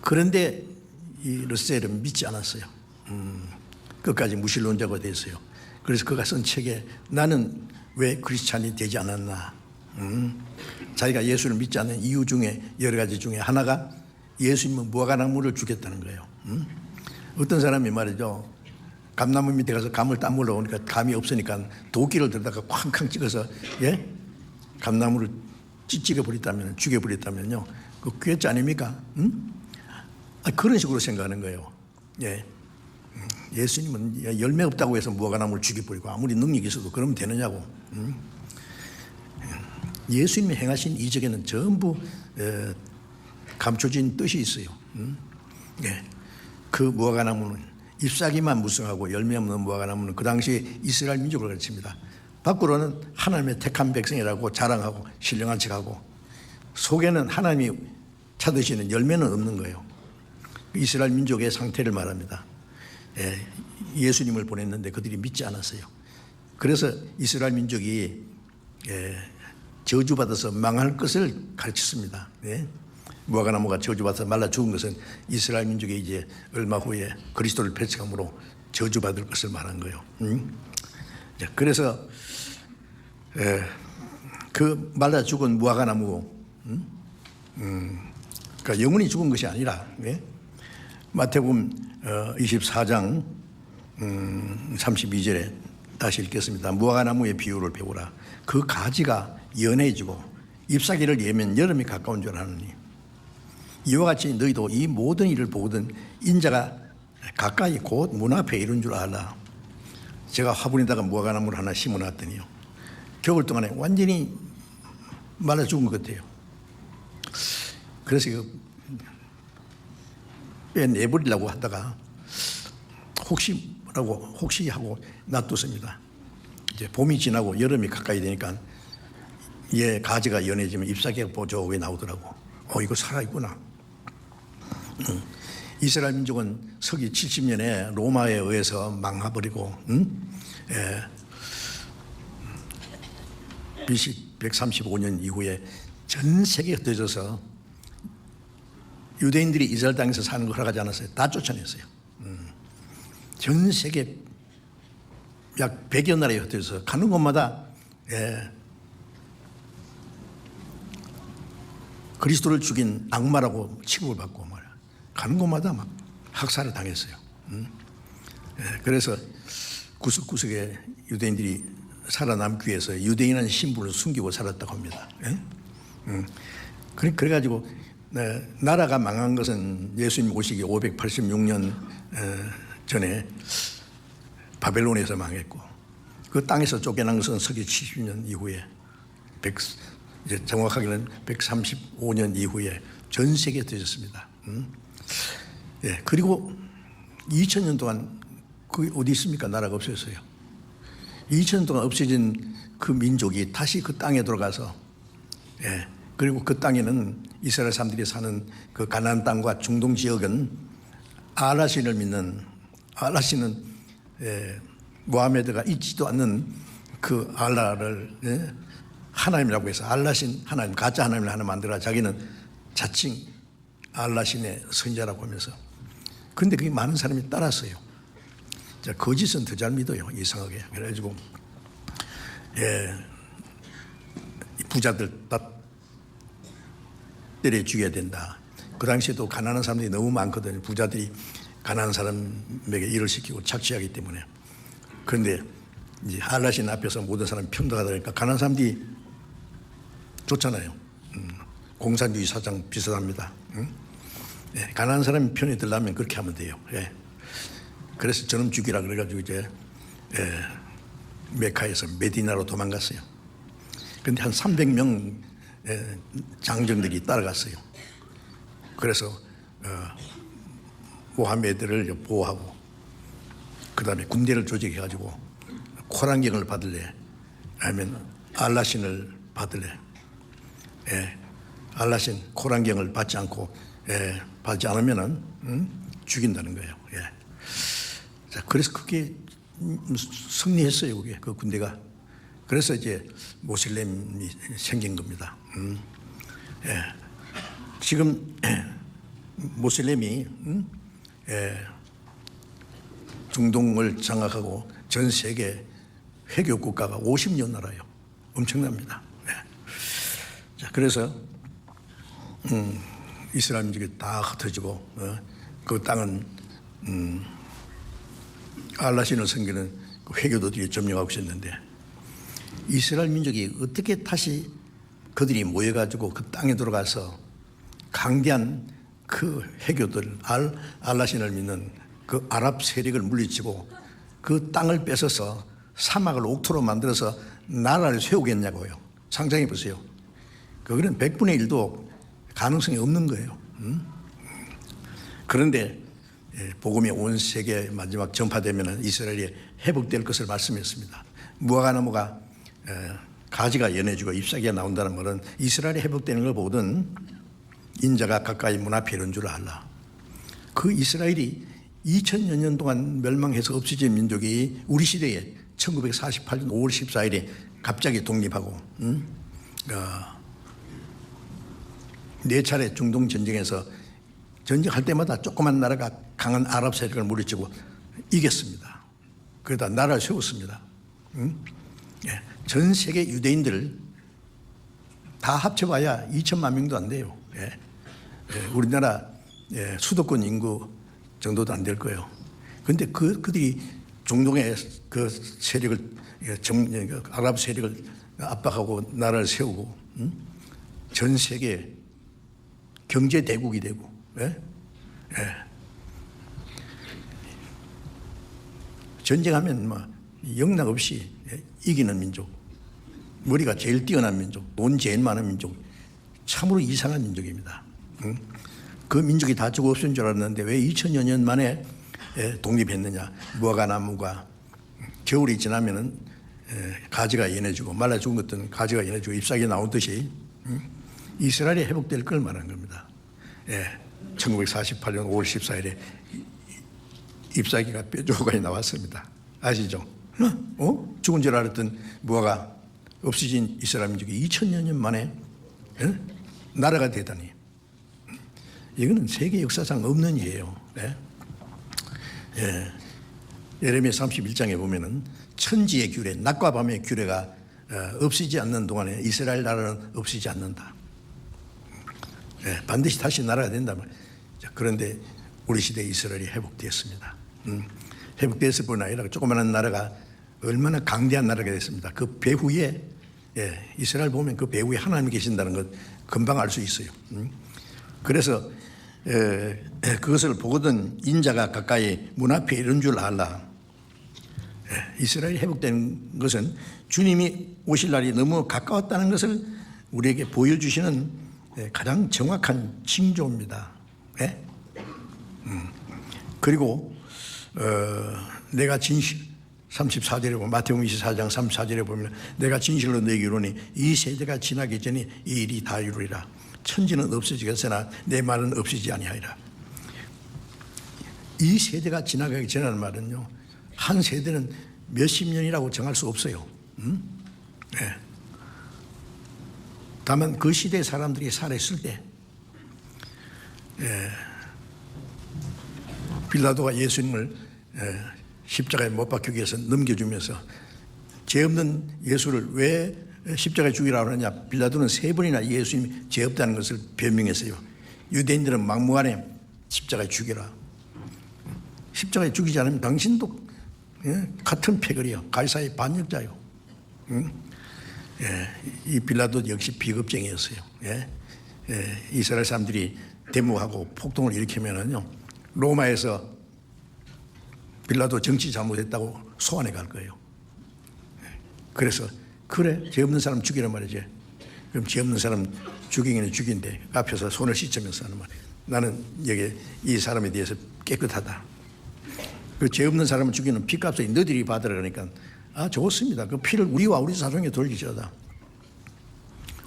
그런데 이 러셀은 믿지 않았어요. 끝까지 무신론자가 됐어요. 그래서 그가 쓴 책에 나는 왜 크리스찬이 되지 않았나? 자기가 예수를 믿지 않는 이유 중에 여러 가지 중에 하나가 예수님은 무화과나무를 죽였다는 거예요. 어떤 사람이 말이죠. 감나무 밑에 가서 감을 따먹으러 오니까 감이 없으니까 도끼를 들다가 쾅쾅 찍어서 예? 감나무를 찢어버렸다면 죽여버렸다면요. 그 괴짜 아닙니까? 그런 식으로 생각하는 거예요. 예. 예수님은 열매 없다고 해서 무화과나무를 죽여버리고 아무리 능력이 있어도 그러면 되느냐고. 예수님이 행하신 이적에는 전부 감춰진 뜻이 있어요. 예. 그 무화과나무는 잎사귀만 무성하고 열매 없는 무화과나무는 그 당시 이스라엘 민족을 가르칩니다. 밖으로는 하나님의 택한 백성이라고 자랑하고 신령한 척하고 속에는 하나님이 찾으시는 열매는 없는 거예요. 이스라엘 민족의 상태를 말합니다. 예수님을 보냈는데 그들이 믿지 않았어요. 그래서 이스라엘 민족이 저주받아서 망할 것을 가르쳤습니다. 무화과나무가 저주받아서 말라 죽은 것은 이스라엘 민족이 이제 얼마 후에 그리스도를 배척함으로 저주받을 것을 말한 거예요. 그래서 그 말라 죽은 무화과나무, 그러니까 영원히 죽은 것이 아니라 마태복음 24장 32절에 다시 읽겠습니다. 무화과나무의 비유를 배우라. 그 가지가 연해지고 잎사귀를 예면 여름이 가까운 줄 아느니 이와 같이 너희도 이 모든 일을 보거든 인자가 가까이 곧 문 앞에 이른 줄 알라. 제가 화분에다가 무화과나무를 하나 심어놨더니요. 겨울 동안에 완전히 말라 죽은 것 같아요. 그래서 빼내버리려고 하다가 혹시 하고 놔뒀습니다. 이제 봄이 지나고 여름이 가까이 되니까 얘 가지가 연해지면 잎사귀가 보조개 나오더라고. 이거 살아있구나. 이스라엘 민족은 서기 70년에 로마에 의해서 망해버리고 BC 135년 이후에 전 세계에 흩어져서 유대인들이 이스라엘 땅에서 사는 걸 허락하지 않았어요. 다 쫓아냈어요. 전 세계 약 100여 나라에 흩어져서 가는 곳마다 그리스도를 죽인 악마라고 취급을 받고 말이야. 가는 곳마다 막 학살을 당했어요. 그래서 구석구석에 유대인들이 살아남기 위해서 유대인은 신분을 숨기고 살았다고 합니다. 그래가지고 나라가 망한 것은 예수님 오시기 586년 전에 바벨론에서 망했고 그 땅에서 쫓겨난 것은 서기 70년 이후에 이제 정확하게는 135년 이후에 전 세계에 터졌습니다. 예, 그리고 2000년 동안 그 어디 있습니까? 나라가 없어졌어요. 2000년 동안 없어진 그 민족이 다시 그 땅에 들어가서, 예, 그리고 그 땅에는 이스라엘 사람들이 사는 그 가나안 땅과 중동 지역은 알라신을 믿는, 알라신은 모하메드가 있지도 않는 그 알라를 하나님이라고 해서 알라신 하나님, 가짜 하나님을 하나 만들어 자기는 자칭 알라신의 선자라고 하면서, 근데 그게 많은 사람이 따랐어요. 자, 거짓은 더 잘 믿어요, 이상하게. 그래가지고 부자들 다 때려 죽여야 된다. 그 당시에도 가난한 사람들이 너무 많거든요. 부자들이 가난한 사람에게 일을 시키고 착취하기 때문에. 그런데 이제 알라신 앞에서 모든 사람이 평등하다 보니까 가난한 사람들이 좋잖아요. 공산주의 사상 비슷합니다. 예, 가난한 사람이 편에 들려면 그렇게 하면 돼요. 예. 그래서 저놈 죽이라 그래가지고 이제 메카에서 메디나로 도망갔어요. 그런데 한 300명 장정들이 따라갔어요. 그래서 모하메드를 보호하고 그 다음에 군대를 조직해가지고 코란경을 받을래 아니면 알라신을 받을래. 예, 알라신 코란경을 받지 않고 받지 않으면은 죽인다는 거예요. 예. 자, 그래서 그게 승리했어요. 그게 그 군대가. 그래서 이제 모슬렘이 생긴 겁니다. 예. 지금 모슬렘이 중동을 장악하고 전 세계 회교 국가가 50여 나라예요. 엄청납니다. 예. 자, 그래서 이스라엘 민족이 다 흩어지고 그 땅은 알라신을 섬기는 회교도들이 점령하고 있었는데, 이스라엘 민족이 어떻게 다시 그들이 모여가지고 그 땅에 들어가서 강대한 그 회교들, 알라신을 믿는 그 아랍 세력을 물리치고 그 땅을 뺏어서 사막을 옥토로 만들어서 나라를 세우겠냐고요. 상상해 보세요. 그거는 100분의 1도 가능성이 없는 거예요. 그런데 복음이 온 세계에 마지막 전파되면 이스라엘이 회복될 것을 말씀했습니다. 무화과나무가 가지가 연해지고 잎사귀가 나온다는 말은 이스라엘이 회복되는 걸 보거든 인자가 가까이 문 앞에 이런 줄 알라. 그 이스라엘이 2000여 년 동안 멸망해서 없어진 민족이 우리 시대에 1948년 5월 14일에 갑자기 독립하고 네 차례 중동 전쟁에서 전쟁할 때마다 조그만 나라가 강한 아랍 세력을 물리치고 이겼습니다. 그러다 나라를 세웠습니다. 예. 전 세계 유대인들 다 합쳐봐야 2천만 명도 안 돼요. 예. 예. 우리나라 수도권 인구 정도도 안 될 거예요. 그런데 그들이 중동의 그 세력을 아랍 세력을 압박하고 나라를 세우고 전 세계 경제 대국이 되고, 예? 예. 전쟁하면 뭐 영락 없이 이기는 민족, 머리가 제일 뛰어난 민족, 돈 제일 많은 민족, 참으로 이상한 민족입니다. 그 민족이 다 죽어 없은 줄 알았는데 왜 2000여 년 만에 독립했느냐. 무화과나무가 겨울이 지나면은 가지가 연해지고 말라 죽은 것들은 가지가 연해지고 잎사귀가 나오듯이 이스라엘이 회복될 걸 말한 겁니다. 1948년 5월 14일에 잎사귀가 뼈조각이 나왔습니다. 아시죠? 죽은 줄 알았던 무화과 없어진 이스라엘 민족이 2000여 년 만에 나라가 되다니. 이거는 세계 역사상 없는 일이에요. 예레미야 31장에 보면은 천지의 규례, 낮과 밤의 규례가 없어지지 않는 동안에 이스라엘 나라는 없어지지 않는다. 반드시 다시 나라가 된다면. 그런데 우리 시대에 이스라엘이 회복되었습니다. 회복됐을 뿐 아니라 조그마한 나라가 얼마나 강대한 나라가 됐습니다. 그 배후에 이스라엘 보면 그 배후에 하나님이 계신다는 것 금방 알 수 있어요. 그래서 그것을 보거든 인자가 가까이 문 앞에 이런 줄 알라. 이스라엘이 회복된 것은 주님이 오실 날이 너무 가까웠다는 것을 우리에게 보여주시는 가장 정확한 징조입니다. 그리고 내가 진실 34절에 보면 마태복음 24장 34절에 보면 내가 진실로 너에게 이르노니 이 세대가 지나기 전에 이 일이 다 이루리라. 천지는 없어지겠으나 내 말은 없어지지 아니하리라. 이 세대가 지나가기 전이라는 말은요, 한 세대는 몇십 년이라고 정할 수 없어요. 네. 다만 그 시대 사람들이 살아있을 때 빌라도가 예수님을 십자가에 못 박히기 위해서 넘겨주면서 죄 없는 예수를 왜 십자가에 죽이라고 하느냐. 빌라도는 3번이나 예수님이 죄 없다는 것을 변명했어요. 유대인들은 막무가내 십자가에 죽여라. 십자가에 죽이지 않으면 당신도 같은 패거리요, 가이사의 반역자요. 이 빌라도 역시 비겁쟁이였어요. 이스라엘 사람들이 데모하고 폭동을 일으키면은요, 로마에서 빌라도 정치 잘못했다고 소환해 갈 거예요. 그래서 그래, 죄 없는 사람 죽이란 말이지. 그럼 죄 없는 사람 죽이기는 죽인데 앞에서 손을 씻으면서 하는 말. 나는 여기 이 사람에 대해서 깨끗하다. 그 죄 없는 사람을 죽이는 피값을 너희들이 받으라 그러니까 좋습니다. 그 피를 우리와 우리 자손에게 돌리자다.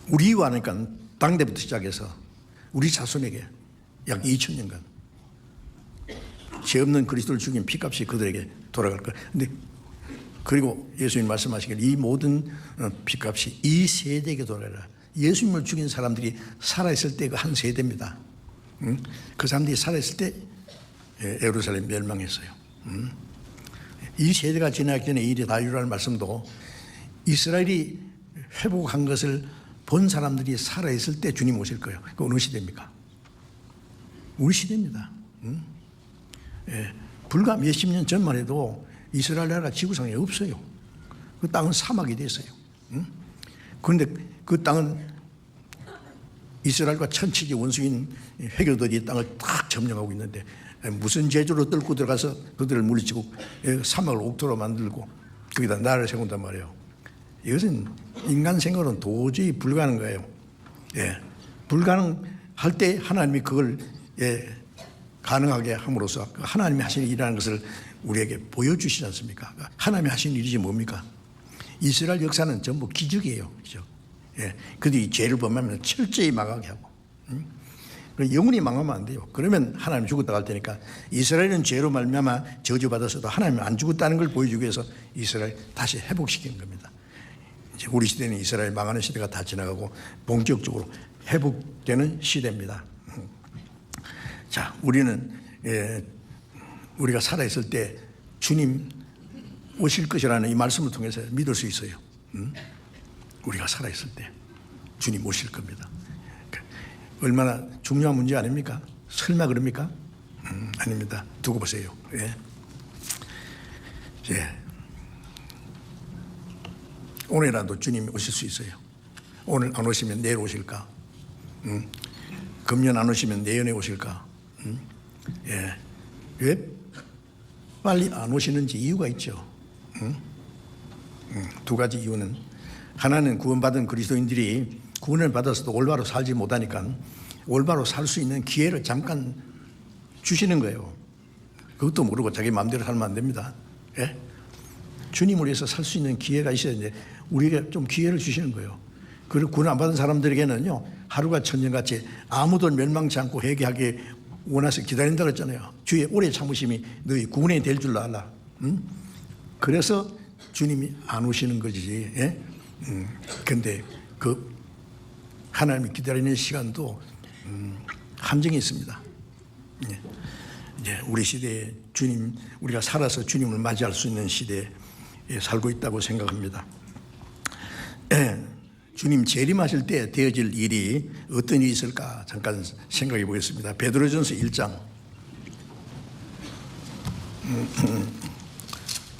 우리와 하니까 당대부터 시작해서 우리 자손에게 약 2000년간 죄 없는 그리스도를 죽인 피값이 그들에게 돌아갈 거예요. 근데 그리고 예수님 말씀하시길 이 모든 피값이 이 세대에게 돌아가라. 예수님을 죽인 사람들이 살아있을 때 그 한 세대입니다. 그 사람들이 살아있을 때 예루살렘 멸망했어요. 이 세대가 지나기 전에 이 일이 다 이루라는 말씀도 이스라엘이 회복한 것을 본 사람들이 살아있을 때 주님 오실 거예요. 그 어느 시대입니까? 우리 시대입니다. 불과 몇십 년 전만 해도 이스라엘 나라가 지구상에 없어요. 그 땅은 사막이 됐어요. 그런데 그 땅은 이스라엘과 천치기 원수인 회교들이 이 땅을 딱 점령하고 있는데 무슨 재주로 뚫고 들어가서 그들을 물리치고 사막을 옥토로 만들고 거기다 나라를 세운단 말이에요. 이것은 인간 생각으로는 도저히 불가능한 거예요. 불가능할 때 하나님이 그걸 가능하게 함으로써 하나님이 하시는 일이라는 것을 우리에게 보여주시지 않습니까? 하나님이 하시는 일이지 뭡니까? 이스라엘 역사는 전부 기적이에요. 기적. 그들이 죄를 범하면 철저히 망하게 하고, 영원히 망하면 안 돼요. 그러면 하나님 죽었다 갈 테니까 이스라엘은 죄로 말미암아 저주받았어도 하나님은 안 죽었다는 걸 보여주기 위해서 이스라엘 다시 회복시키는 겁니다. 이제 우리 시대는 이스라엘 망하는 시대가 다 지나가고 본격적으로 회복되는 시대입니다. 자, 우리는 우리가 살아있을 때 주님 오실 것이라는 이 말씀을 통해서 믿을 수 있어요. 우리가 살아있을 때 주님 오실 겁니다. 얼마나 중요한 문제 아닙니까? 설마 그럽니까? 아닙니다. 두고 보세요. 오늘이라도 주님이 오실 수 있어요. 오늘 안 오시면 내일 오실까? 금년 안 오시면 내년에 오실까? 왜 빨리 안 오시는지 이유가 있죠. 두 가지 이유는, 하나는 구원받은 그리스도인들이 구원을 받아서도 올바로 살지 못하니까 올바로 살 수 있는 기회를 잠깐 주시는 거예요. 그것도 모르고 자기 마음대로 살면 안 됩니다. 주님을 위해서 살 수 있는 기회가 있어야 되는데 우리에게 좀 기회를 주시는 거예요. 그리고 구원 안 받은 사람들에게는요, 하루가 천년같이 아무도 멸망치 않고 회개하게 원해서 기다린다고 했잖아요. 주의 오래 참으심이 너희 구원이 될 줄 알라. 그래서 주님이 안 오시는 거지. 그런데 그 하나님이 기다리는 시간도 한정이 있습니다. 이제 우리 시대에 주님, 우리가 살아서 주님을 맞이할 수 있는 시대에 살고 있다고 생각합니다. 주님 재림하실 때 되어질 일이 어떤 일이 있을까 잠깐 생각해 보겠습니다. 베드로전서 1장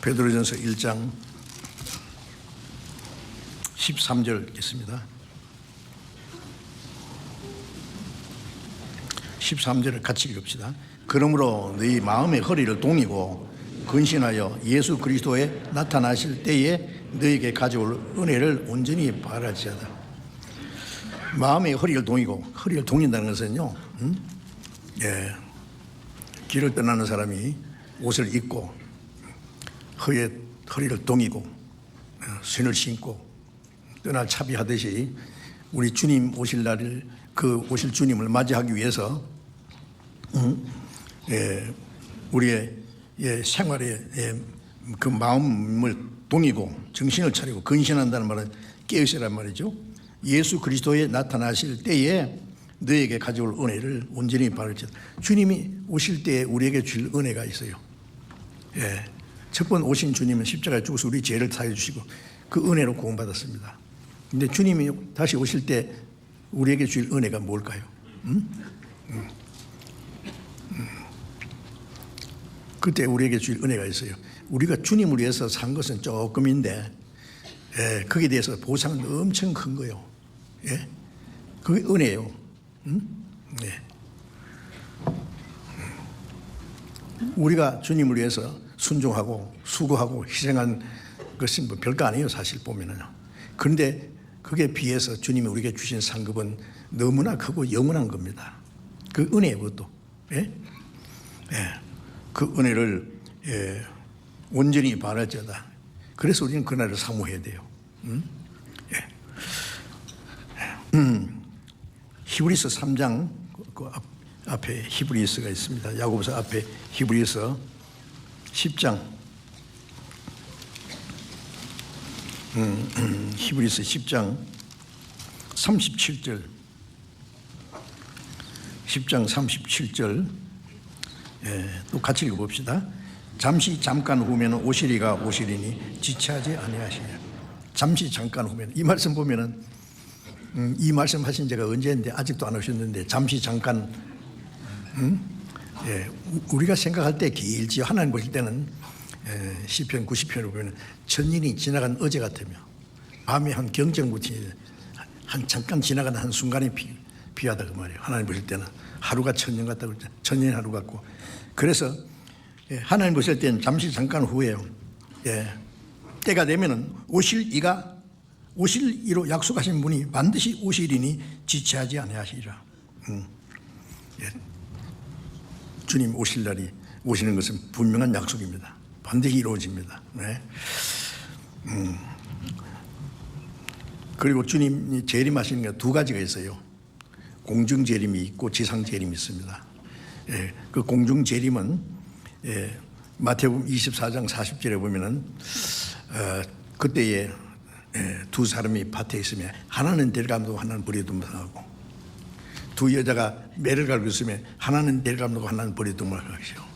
베드로전서 1장 13절 읽겠습니다. 13절을 같이 읽읍시다. 그러므로 너희 마음의 허리를 동이고 근신하여 예수 그리스도에 나타나실 때에 너희에게 가져올 은혜를 온전히 바라지어다. 마음의 허리를 동이고, 허리를 동인다는 것은요, 길을 떠나는 사람이 옷을 입고 허리를 동이고 신을 신고 떠날 차비하듯이 우리 주님 오실 날을 그 오실 주님을 맞이하기 위해서 우리의 생활에 그 마음을 동이고 정신을 차리고 근신한다는 말은 깨어있으란 말이죠. 예수 그리스도에 나타나실 때에 너에게 가져올 은혜를 온전히 받을지어다. 주님이 오실 때에 우리에게 줄 은혜가 있어요. 첫 번 오신 주님은 십자가에 죽어서 우리 죄를 사해 주시고 그 은혜로 구원받았습니다. 근데 주님이 다시 오실 때 우리에게 줄 은혜가 뭘까요? 그때 우리에게 줄 은혜가 있어요. 우리가 주님을 위해서 산 것은 조금인데 거기에 대해서 보상은 엄청 큰 거예요. 그게 은혜예요. 우리가 주님을 위해서 순종하고 수고하고 희생한 것은 뭐 별거 아니에요, 사실 보면은. 그런데 그게 비해서 주님이 우리에게 주신 상급은 너무나 크고 영원한 겁니다. 그 은혜예요, 그것도. 그 은혜를 온전히 바랄지어다. 그래서 우리는 그날을 사모해야 돼요. 히브리서 3장 그 앞에 히브리서가 있습니다. 야고보서 앞에 히브리서 10장 히브리서 10장 37절 10장 37절 또 같이 읽어봅시다. 잠깐 후면 오시리가 오시리니 지체하지 아니하시리라. 잠시 잠깐 후면 이 말씀 보면은 이 말씀 하신 제가 언제인데 아직도 안 오셨는데 잠시 잠깐 우리가 생각할 때 길지 하나님 보실 때는 시편 90편을 보면 천년이 지나간 어제 같으며 밤에 한 경정부터 한 잠깐 지나간 한 순간이 비하다 그 말이에요. 하나님 보실 때는 하루가 천년 같다고 그러죠. 천년이 하루 같고 그래서 하나님 보실 때는 잠시 잠깐 후에요. 때가 되면은 오실 이로 약속하신 분이 반드시 오시리니 지체하지 아니하시리라. 주님 오실 날이 오시는 것은 분명한 약속입니다. 반드시 이루어집니다. 그리고 주님이 재림하시는 게 두 가지가 있어요. 공중 재림이 있고 지상 재림이 있습니다. 그 공중 재림은 마태복음 24장 40절에 보면은 그때에 두 사람이 밭에 있으면 하나는 데려가고 하나는 버려두고 두 여자가 매를 갈고 있으면 하나는 데려가고 하나는 버려두고 하시오.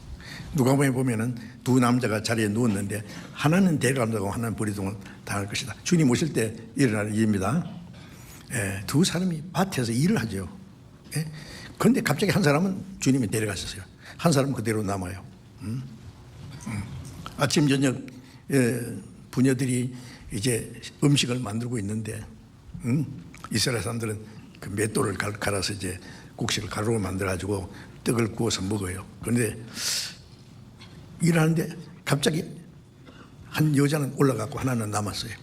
누가복음에 보면은 두 남자가 자리에 누웠는데 하나는 데려가고 하나는 버려두고 당할 것이다. 주님 오실 때 일어날 일입니다. 두 사람이 밭에서 일을 하죠. 그런데 갑자기 한 사람은 주님이 데려가셨어요. 한 사람은 그대로 남아요. 아침 저녁 부녀들이 이제 음식을 만들고 있는데 이스라엘 사람들은 그 맷돌을 갈아서 이제 곡식을 가루로 만들어 가지고 떡을 구워서 먹어요. 그런데 일하는데 갑자기 한 여자는 올라갔고 하나는 남았어요.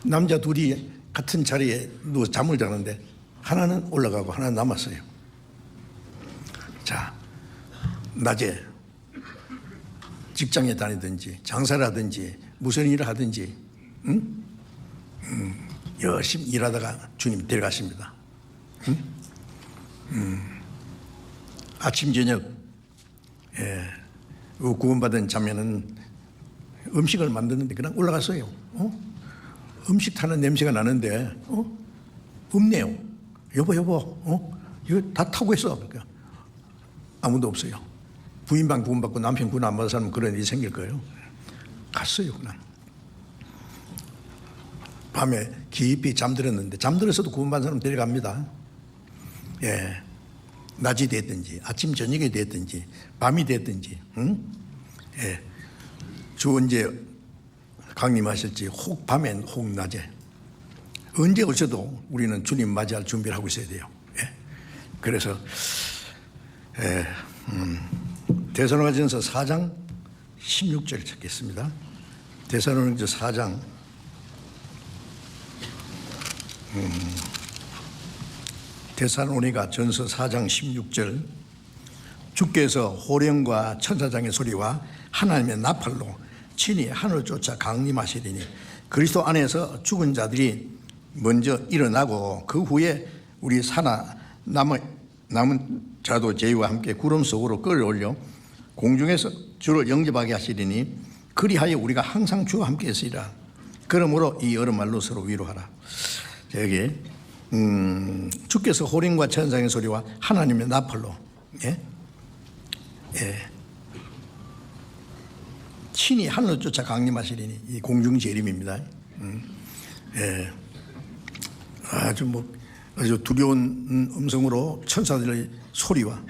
남자 둘이 같은 자리에 누워서 잠을 자는데 하나는 올라가고 하나는 남았어요. 자, 낮에 직장에 다니든지 장사를 하든지 무슨 일을 하든지 열심히 일하다가 주님 데려가십니다. 아침 저녁 구원받은 자매는 음식을 만드는데 그냥 올라갔어요. 음식 타는 냄새가 나는데 없네요. 여보 이거 다 타고 있어. 그러니까 아무도 없어요. 부인방 구원받고 남편 구원 안 받은 사람은 그런 일이 생길 거예요. 갔어요 그냥. 밤에 깊이 잠들었는데 잠들어서도 구원받은 사람 데려갑니다. 낮이 됐든지 아침 저녁이 됐든지 밤이 됐든지 주 언제 강림하실지 혹 밤엔 혹 낮에 언제 오셔도 우리는 주님 맞이할 준비를 하고 있어야 돼요. 그래서 데살로니가전서 4장 16절 찾겠습니다. 데살로니가전서 4장 데살로니가전서 4장 16절 주께서 호령과 천사장의 소리와 하나님의 나팔로 친히 하늘을 쫓아 강림하시리니 그리스도 안에서 죽은 자들이 먼저 일어나고 그 후에 우리 남은 자도 저희와 함께 구름 속으로 끌어올려 공중에서 주를 영접하게 하시리니 그리하여 우리가 항상 주와 함께 있으리라. 그러므로 이 여러 말로 서로 위로하라. 여기 주께서 호령과 천사의 소리와 하나님의 나팔로 친히 하늘을 쫓아 강림하시리니 이 공중 재림입니다. 아주 두려운 음성으로 천사들의 소리와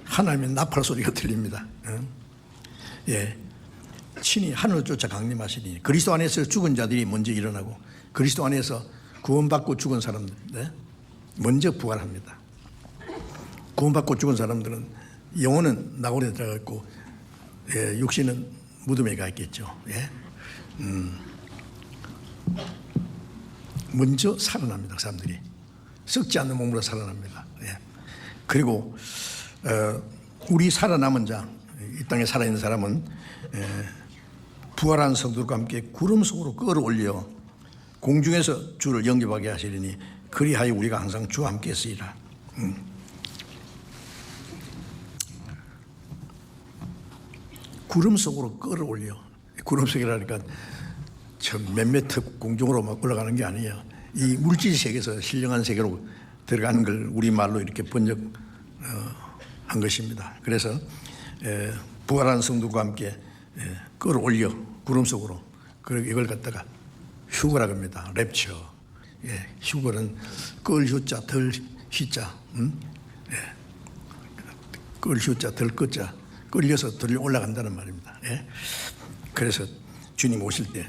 하나님의 나팔 소리가 들립니다. 친히 하늘을 쫓아 강림하시니 그리스도 안에서 죽은 자들이 먼저 일어나고 그리스도 안에서 구원받고 죽은 사람들 먼저 부활합니다. 구원받고 죽은 사람들은 영혼은 나홀에 들어가 있고 육신은 무덤에 가 있겠죠. 먼저 살아납니다. 그 사람들이 썩지 않는 몸으로 살아납니다. 그리고 우리 살아남은 자, 이 땅에 살아있는 사람은 부활한 성도들과 함께 구름 속으로 끌어올려 공중에서 주를 영접하게 하시리니 그리하여 우리가 항상 주와 함께 있으리라. 구름 속으로 끌어올려. 구름 속이라니까 몇 미터 공중으로 막 올라가는 게 아니에요. 이 물질 세계에서 신령한 세계로 들어가는 걸 우리말로 이렇게 번역한 것입니다. 그래서 부활한 성도과 함께 끌어올려 구름 속으로. 그리고 이걸 갖다가 휴거라고 합니다. 랩처. 휴거는 끌 휴자 덜 희자. 끌 휴자 덜 끄자. 끌려서 들려 올라간다는 말입니다. 그래서 주님 오실 때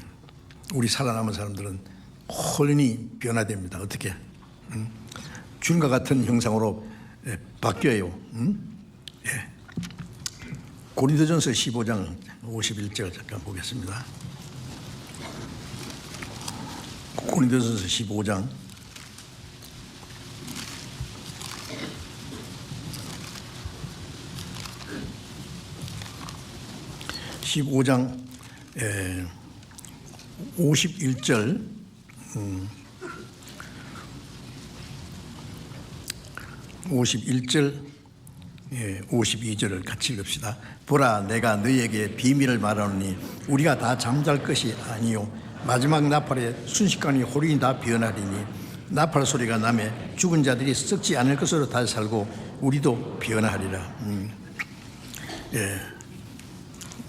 우리 살아남은 사람들은 홀연히 변화됩니다. 어떻게? 주님과 같은 형상으로 바뀌어요. 고린도전서 15장 51절 잠깐 보겠습니다. 고린도전서 15장 51절 51절 52절을 같이 읽읍시다. 보라 내가 너희에게 비밀을 말하노니 우리가 다 잠잘 것이 아니요 마지막 나팔에 순식간에 호련히 다 변하리니 나팔 소리가 나매 죽은 자들이 썩지 않을 것으로 다시 살고 우리도 변하리라.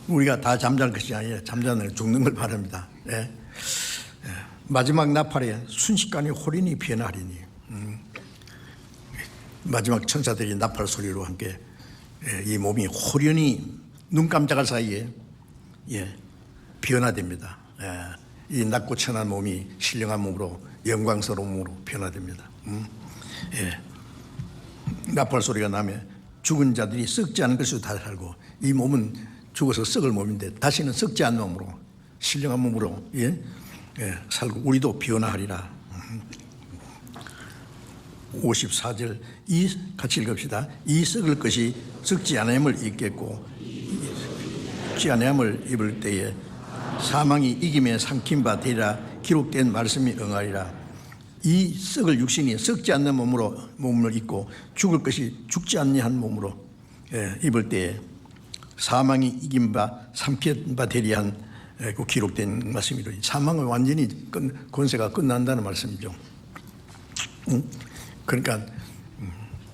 우리가 다 잠잘 것이 아니라 잠자는 죽는 걸 말합니다. 마지막 나팔에 순식간에 호련히 변하리니 마지막 천사들이 나팔 소리로 함께 이 몸이 호련히 눈 깜짝할 사이에 변화됩니다. 이 낮고 천한 몸이 신령한 몸으로 영광스러운 몸으로 변화됩니다. 나팔 소리가 나면 죽은 자들이 썩지 않은 것으로 다 살고 이 몸은 죽어서 썩을 몸인데 다시는 썩지 않는 몸으로 신령한 몸으로 살고 우리도 변화하리라. 54절 같이 읽읍시다. 이 썩을 것이 썩지 않음을 입겠고 썩지 않음을 입을 때에 사망이 이김에 삼킨 바 되리라. 기록된 말씀이 응하리라. 이 썩을 육신이 썩지 않는 몸을 입고 죽을 것이 죽지 않는 몸으로 입을 때에 사망이 이긴 바 삼킨 바 되리한 그 기록된 말씀이로 사망은 완전히 권세가 끝난다는 말씀이죠. 그러니까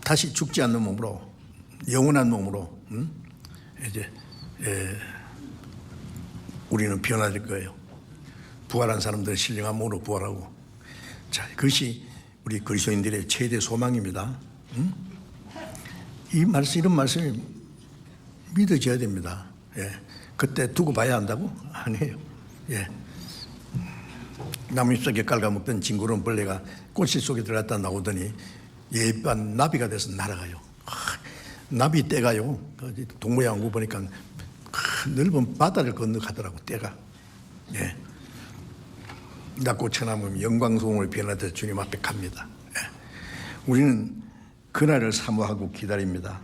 다시 죽지 않는 몸으로 영원한 몸으로 이제 우리는 변화될 거예요. 부활한 사람들은 신령한 몸으로 부활하고 자 그것이 우리 그리스도인들의 최대 소망입니다. 이런 말씀이 믿어져야 됩니다. 그때 두고 봐야 한다고? 아니에요. 나무 잎속에 깔아먹던 징그러운 벌레가 꽃실 속에 들어갔다 나오더니 예쁜 나비가 돼서 날아가요. 나비 떼가요. 동모양구 보니까 넓은 바다를 건너가더라고 떼가. 낮고 천하면 영광스러움을 변화돼서 주님 앞에 갑니다. 우리는 그날을 사모하고 기다립니다.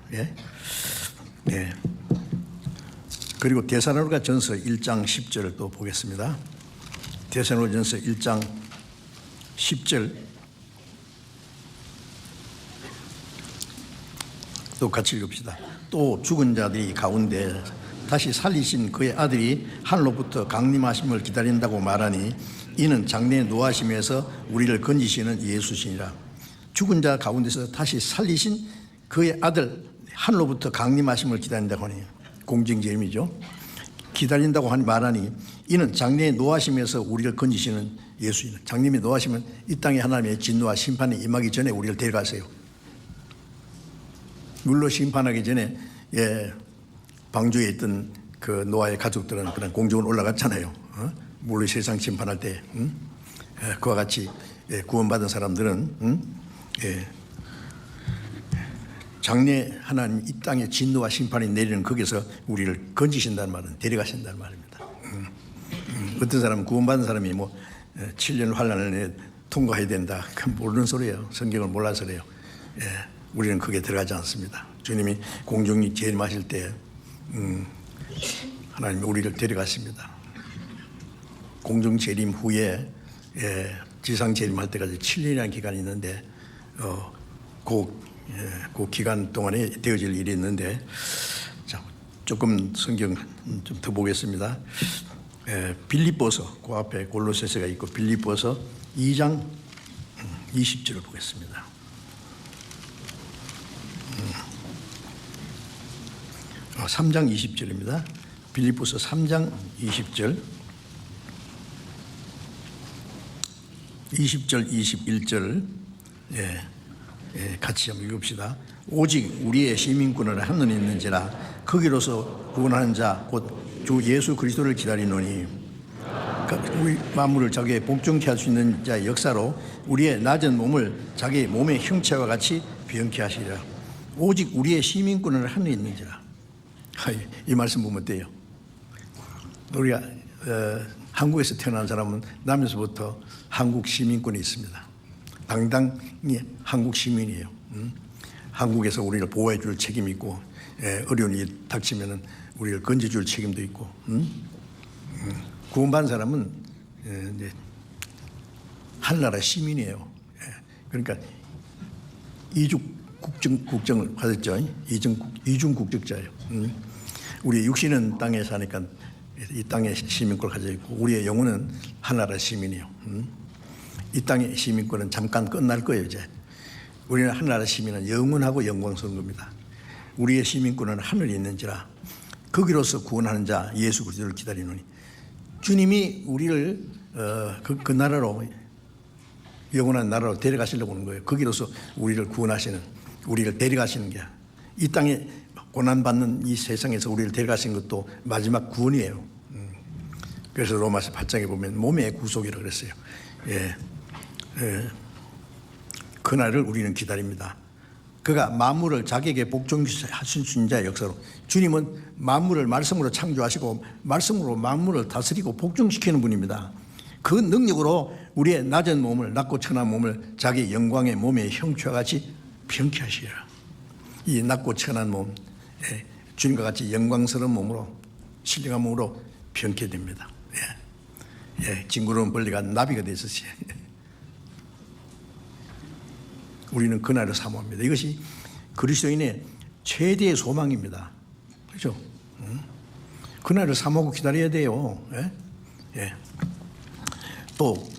네. 그리고 데살로니가 전서 1장 10절을 또 보겠습니다. 데살로니가 전서 1장 10절 또 같이 읽읍시다. 또 죽은 자들이 가운데 다시 살리신 그의 아들이 하늘로부터 강림하심을 기다린다고 말하니 이는 장래에 노하심에서 우리를 건지시는 예수시니라. 죽은 자 가운데서 다시 살리신 그의 아들 하늘로부터 강림하심을 기다린다고 하니 공중제임이죠. 기다린다고 말하니 이는 장래에 노하심에서 우리를 건지시는 예수이다. 장래에 노하시면 이 땅에 하나님의 진노와 심판이 임하기 전에 우리를 데려가세요. 물로 심판하기 전에 방주에 있던 그 노아의 가족들은 그런 공중으로 올라갔잖아요. 물로 세상 심판할 때 그와 같이 구원받은 사람들은 장래 하나님 이 땅에 진노와 심판이 내리는 거기서 우리를 건지신다는 말은 데려가신다는 말입니다. 어떤 사람은 구원받은 사람이 7년 환란을 통과해야 된다. 그건 모르는 소리예요. 성경을 몰라서 그래요. 우리는 거기에 들어가지 않습니다. 주님이 공중이 재림하실 때 하나님이 우리를 데려가십니다. 공중 재림 후에 지상 재림할 때까지 7년이라는 기간이 있는데 그 기간 동안에 되어질 일이 있는데, 자, 조금 성경 좀 더 보겠습니다. 빌립보서 그 앞에 골로새서가 있고 빌립보서 2장 20절을 보겠습니다. 3장 20절입니다. 빌립보서 3장 20절 20절 21절 같이 한번 읽읍시다. 오직 우리의 시민권을 하늘에 있는지라 거기로서 구원하는 자 곧 주 예수 그리스도를 기다리노니 우리 만물을 자기의 복종케 할 수 있는 자의 역사로 우리의 낮은 몸을 자기의 몸의 형체와 같이 변케 하시리라. 오직 우리의 시민권을 하늘에 있는지라. 이 말씀 보면 돼요. 우리가 한국에서 태어난 사람은 나면서부터 한국 시민권이 있습니다. 당당히 한국 시민이에요. 한국에서 우리를 보호해 줄 책임이 있고 어려운 일이 닥치면 우리를 건져줄 책임도 있고 구원받은 사람은 하늘나라 시민이에요. 그러니까 이중 국정을 받았죠. 이중 국적자예요. 우리 육신은 땅에 사니까 이 땅의 시민권을 가지고 있고 우리의 영혼은 하늘나라 시민이에요. 이 땅의 시민권은 잠깐 끝날 거예요. 이제 우리는 하늘나라 시민은 영원하고 영광스러운 겁니다. 우리의 시민권은 하늘에 있는지라 거기로서 구원하는 자 예수 그리스도를 기다리노니. 주님이 우리를 그 나라로 영원한 나라로 데려가시려고 하는 거예요. 거기로서 우리를 구원하시는, 우리를 데려가시는 게 이 땅에 고난받는 이 세상에서 우리를 데려가신 것도 마지막 구원이에요. 그래서 로마서 8장에 보면 몸의 구속이라고 그랬어요. 그날을 우리는 기다립니다. 그가 만물을 자기에게 복종하신 수 있는 자의 역사로. 주님은 만물을 말씀으로 창조하시고 말씀으로 만물을 다스리고 복종시키는 분입니다. 그 능력으로 우리의 낮은 몸을, 낮고 천한 몸을 자기 영광의 몸의 형체와 같이 변케 하시리라. 이 낮고 천한 몸, 주님과 같이 영광스러운 몸으로, 신령한 몸으로 변케 됩니다. 징그러운 벌레가 나비가 되었어요. 우리는 그날을 사모합니다. 이것이 그리스도인의 최대의 소망입니다. 그렇죠? 그날을 사모하고 기다려야 돼요. 또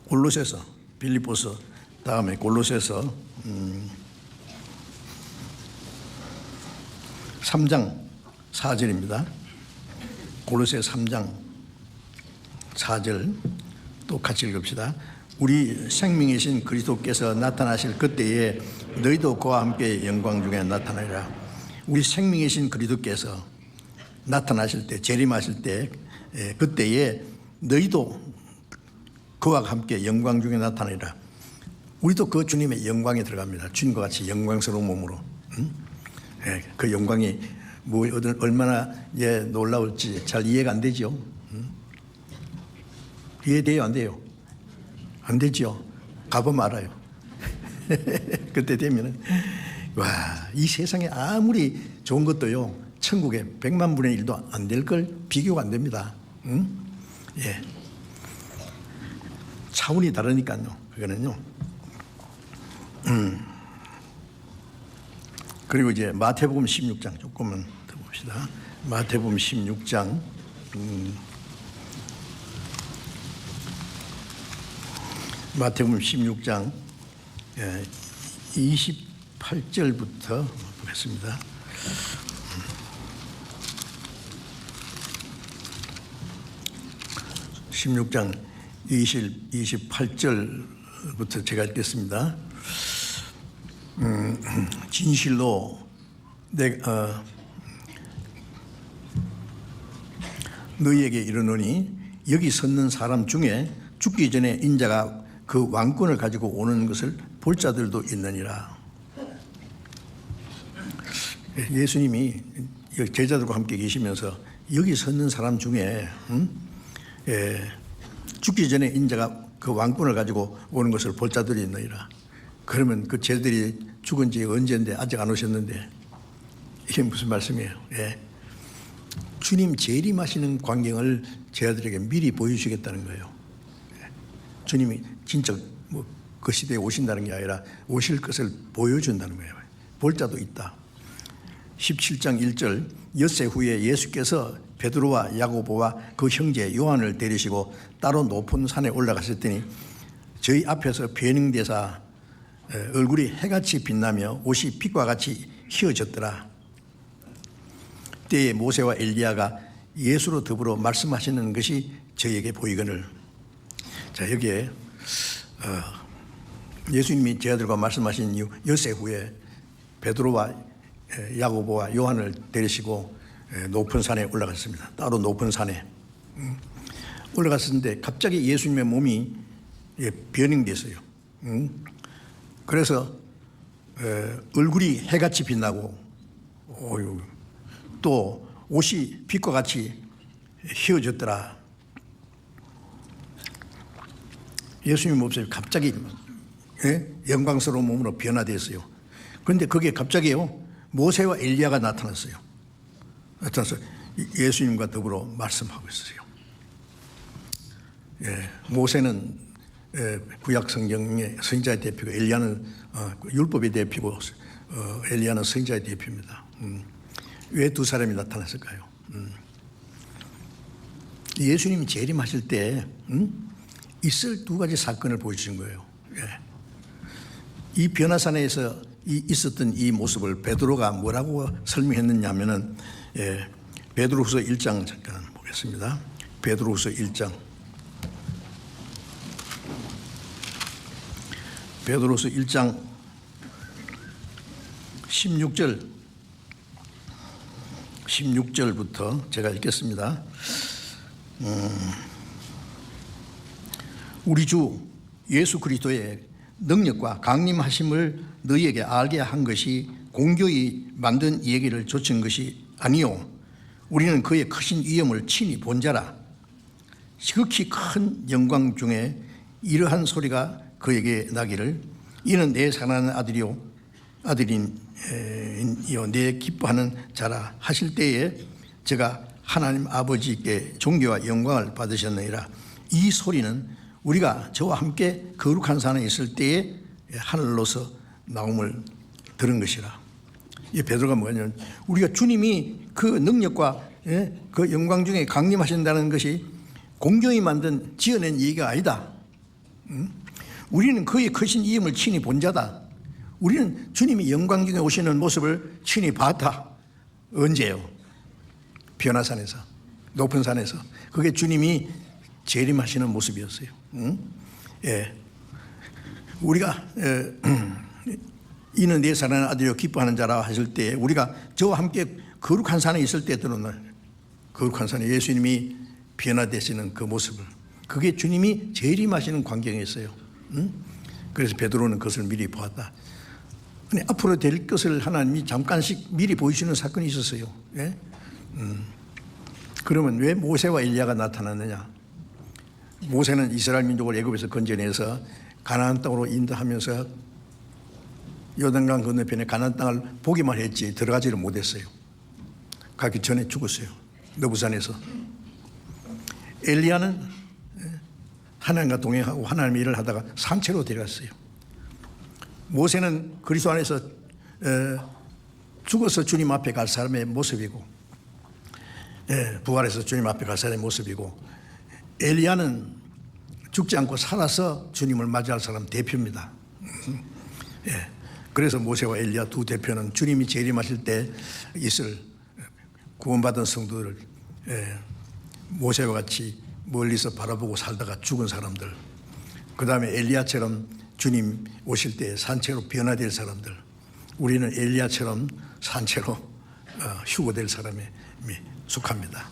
골로새서, 빌립보서 다음에 골로새서 3장 4절입니다. 골로새 3장 4절 또 같이 읽읍시다. 우리 생명이신 그리스도께서 나타나실 그때에 너희도 그와 함께 영광 중에 나타나리라. 우리 생명이신 그리스도께서 나타나실 때, 재림하실 때, 그때에 너희도 그와 함께 영광 중에 나타나리라. 우리도 그 주님의 영광에 들어갑니다. 주님과 같이 영광스러운 몸으로. 그 영광이 얼마나 놀라울지 잘 이해가 안 되죠. 이해돼요, 안 돼요? 안 되죠. 가보면 알아요. 그때 되면은 와, 이 세상에 아무리 좋은 것도요, 천국에 100만 분의 1도 안 될 걸 비교가 안 됩니다. 응? 예. 차원이 다르니까요, 그거는요. 그리고 이제 마태복음 16장 조금만 더 봅시다. 마태복음 16장. 마태복음 16장 28절부터 보겠습니다. 음. 16장 28절부터 제가 읽겠습니다. 진실로 너희에게 이르노니 여기 섰는 사람 중에 죽기 전에 인자가 그 왕권을 가지고 오는 것을 볼 자들도 있느니라. 예수님이 제자들과 함께 계시면서 여기 섰는 사람 중에 죽기 전에 인자가 그 왕권을 가지고 오는 것을 볼 자들이 있느니라. 그러면 그 제자들이 죽은 지 언제인데 아직 안 오셨는데 이게 무슨 말씀이에요? 예. 주님 재림하시는 광경을 제자들에게 미리 보여주시겠다는 거예요. 예. 주님이 진짜 뭐 그 시대에 오신다는 게 아니라 오실 것을 보여준다는 거예요. 볼 자도 있다. 17장 1절 엿새 후에 예수께서 베드로와 야고보와 그 형제 요한을 데리시고 따로 높은 산에 올라가실 때니 저희 앞에서 변형되사 얼굴이 해같이 빛나며 옷이 빛과 같이 휘어졌더라. 때에 모세와 엘리야가 예수로 더불어 말씀하시는 것이 저에게 보이거늘. 자, 여기에 예수님이 제자들과 말씀하신 이후 엿새 후에 베드로와 야고보와 요한을 데리시고 높은 산에 올라갔습니다. 따로 높은 산에 올라갔는데 갑자기 예수님의 몸이 변형됐어요. 그래서 얼굴이 해같이 빛나고 또 옷이 빛과 같이 휘어졌더라. 예수님 모습이 갑자기 영광스러운 몸으로 변화됐어요. 그런데 그게 갑자기요 모세와 엘리야가 나타났어요. 나타나서 예수님과 더불어 말씀하고 있어요. 예, 모세는 구약 성경의 선지자의 대표고 엘리야는 율법의 대표고 엘리야는 선지자의 대표입니다. 왜 두 사람이 나타났을까요? 예수님이 재림하실 때 있을 두 가지 사건을 보여주신 거예요. 예. 이 변화산에서 있었던 이 모습을 베드로가 뭐라고 설명했느냐 하면은 베드로후서 1장 잠깐 보겠습니다. 베드로후서 1장. 베드로후서 1장 16절부터 제가 읽겠습니다. 우리 주 예수 그리스도의 능력과 강림하심을 너희에게 알게 한 것이 공교히 만든 얘기를 조친 것이 아니요 우리는 그의 크신 위엄을 친히 본 자라. 지극히 큰 영광 중에 이러한 소리가 그에게 나기를 이는 내 사랑하는 아들이요 내 기뻐하는 자라 하실 때에 제가 하나님 아버지께 존귀와 영광을 받으셨느니라. 이 소리는 우리가 저와 함께 거룩한 산에 있을 때에 하늘로서 나옴을 들은 것이라. 이 베드로가 뭐냐면 우리가 주님이 그 능력과 그 영광 중에 강림하신다는 것이 공경이 만든 지어낸 얘기가 아니다. 우리는 그의 크신 이음을 친히 본 자다. 우리는 주님이 영광 중에 오시는 모습을 친히 봤다. 언제요? 변화산에서, 높은 산에서. 그게 주님이 재림하시는 모습이었어요. 예. 우리가 이는 내 사랑하는 아들이요 기뻐하는 자라 하실 때 우리가 저와 함께 거룩한 산에 있을 때 들은 거룩한 산에 예수님이 변화되시는 그 모습을, 그게 주님이 재림하시는 광경이었어요. 그래서 베드로는 그것을 미리 보았다. 앞으로 될 것을 하나님이 잠깐씩 미리 보여주는 사건이 있었어요. 예? 그러면 왜 모세와 엘리야가 나타났느냐? 모세는 이스라엘 민족을 애굽에서 건져내서 가나안 땅으로 인도하면서 요단강 건너편에 가나안 땅을 보기만 했지 들어가지를 못했어요. 가기 전에 죽었어요. 너부산에서. 엘리야는 하나님과 동행하고 하나님의 일을 하다가 산채로 데려갔어요. 모세는 그리스도 안에서 죽어서 주님 앞에 갈 사람의 모습이고, 부활해서 주님 앞에 갈 사람의 모습이고, 엘리야는 죽지 않고 살아서 주님을 맞이할 사람 대표입니다. 그래서 모세와 엘리야 두 대표는 주님이 재림하실 때 있을 구원받은 성도들, 모세와 같이 멀리서 바라보고 살다가 죽은 사람들, 그 다음에 엘리야처럼 주님 오실 때 산채로 변화될 사람들, 우리는 엘리야처럼 산채로 휴거될 사람에 속합니다.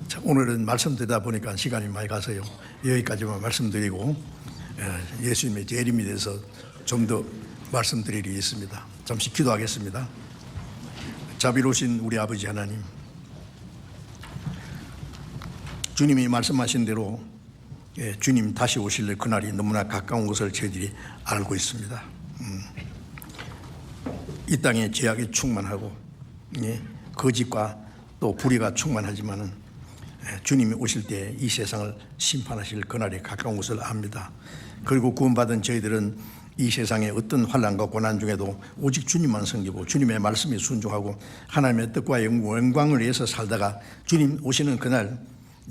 자, 오늘은 말씀드리다 보니까 시간이 많이 가서요, 여기까지만 말씀드리고 예수님의 재림에 대해서 좀 더 말씀드리리 있습니다. 잠시 기도하겠습니다. 자비로우신 우리 아버지 하나님, 주님이 말씀하신 대로 주님 다시 오실 그날이 너무나 가까운 것을 저희들이 알고 있습니다. 이 땅에 죄악이 충만하고 거짓과 또 불의가 충만하지만은 주님이 오실 때 이 세상을 심판하실 그날이 가까운 것을 압니다. 그리고 구원받은 저희들은 이 세상의 어떤 환난과 고난 중에도 오직 주님만 섬기고 주님의 말씀에 순종하고 하나님의 뜻과 영광을 위해서 살다가 주님 오시는 그날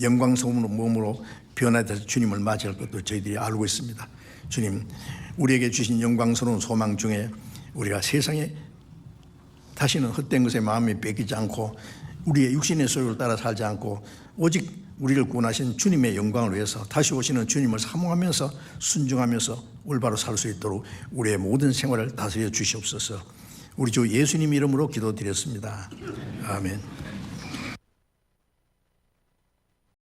영광스러운 몸으로 변화돼서 주님을 맞이할 것도 저희들이 알고 있습니다. 주님, 우리에게 주신 영광스러운 소망 중에 우리가 세상에 다시는 헛된 것에 마음이 뺏기지 않고 우리의 육신의 소욕을 따라 살지 않고 오직 우리를 구원하신 주님의 영광을 위해서 다시 오시는 주님을 사모하면서 순종하면서 올바로 살 수 있도록 우리의 모든 생활을 다스려 주시옵소서. 우리 주 예수님 이름으로 기도드렸습니다. 아멘.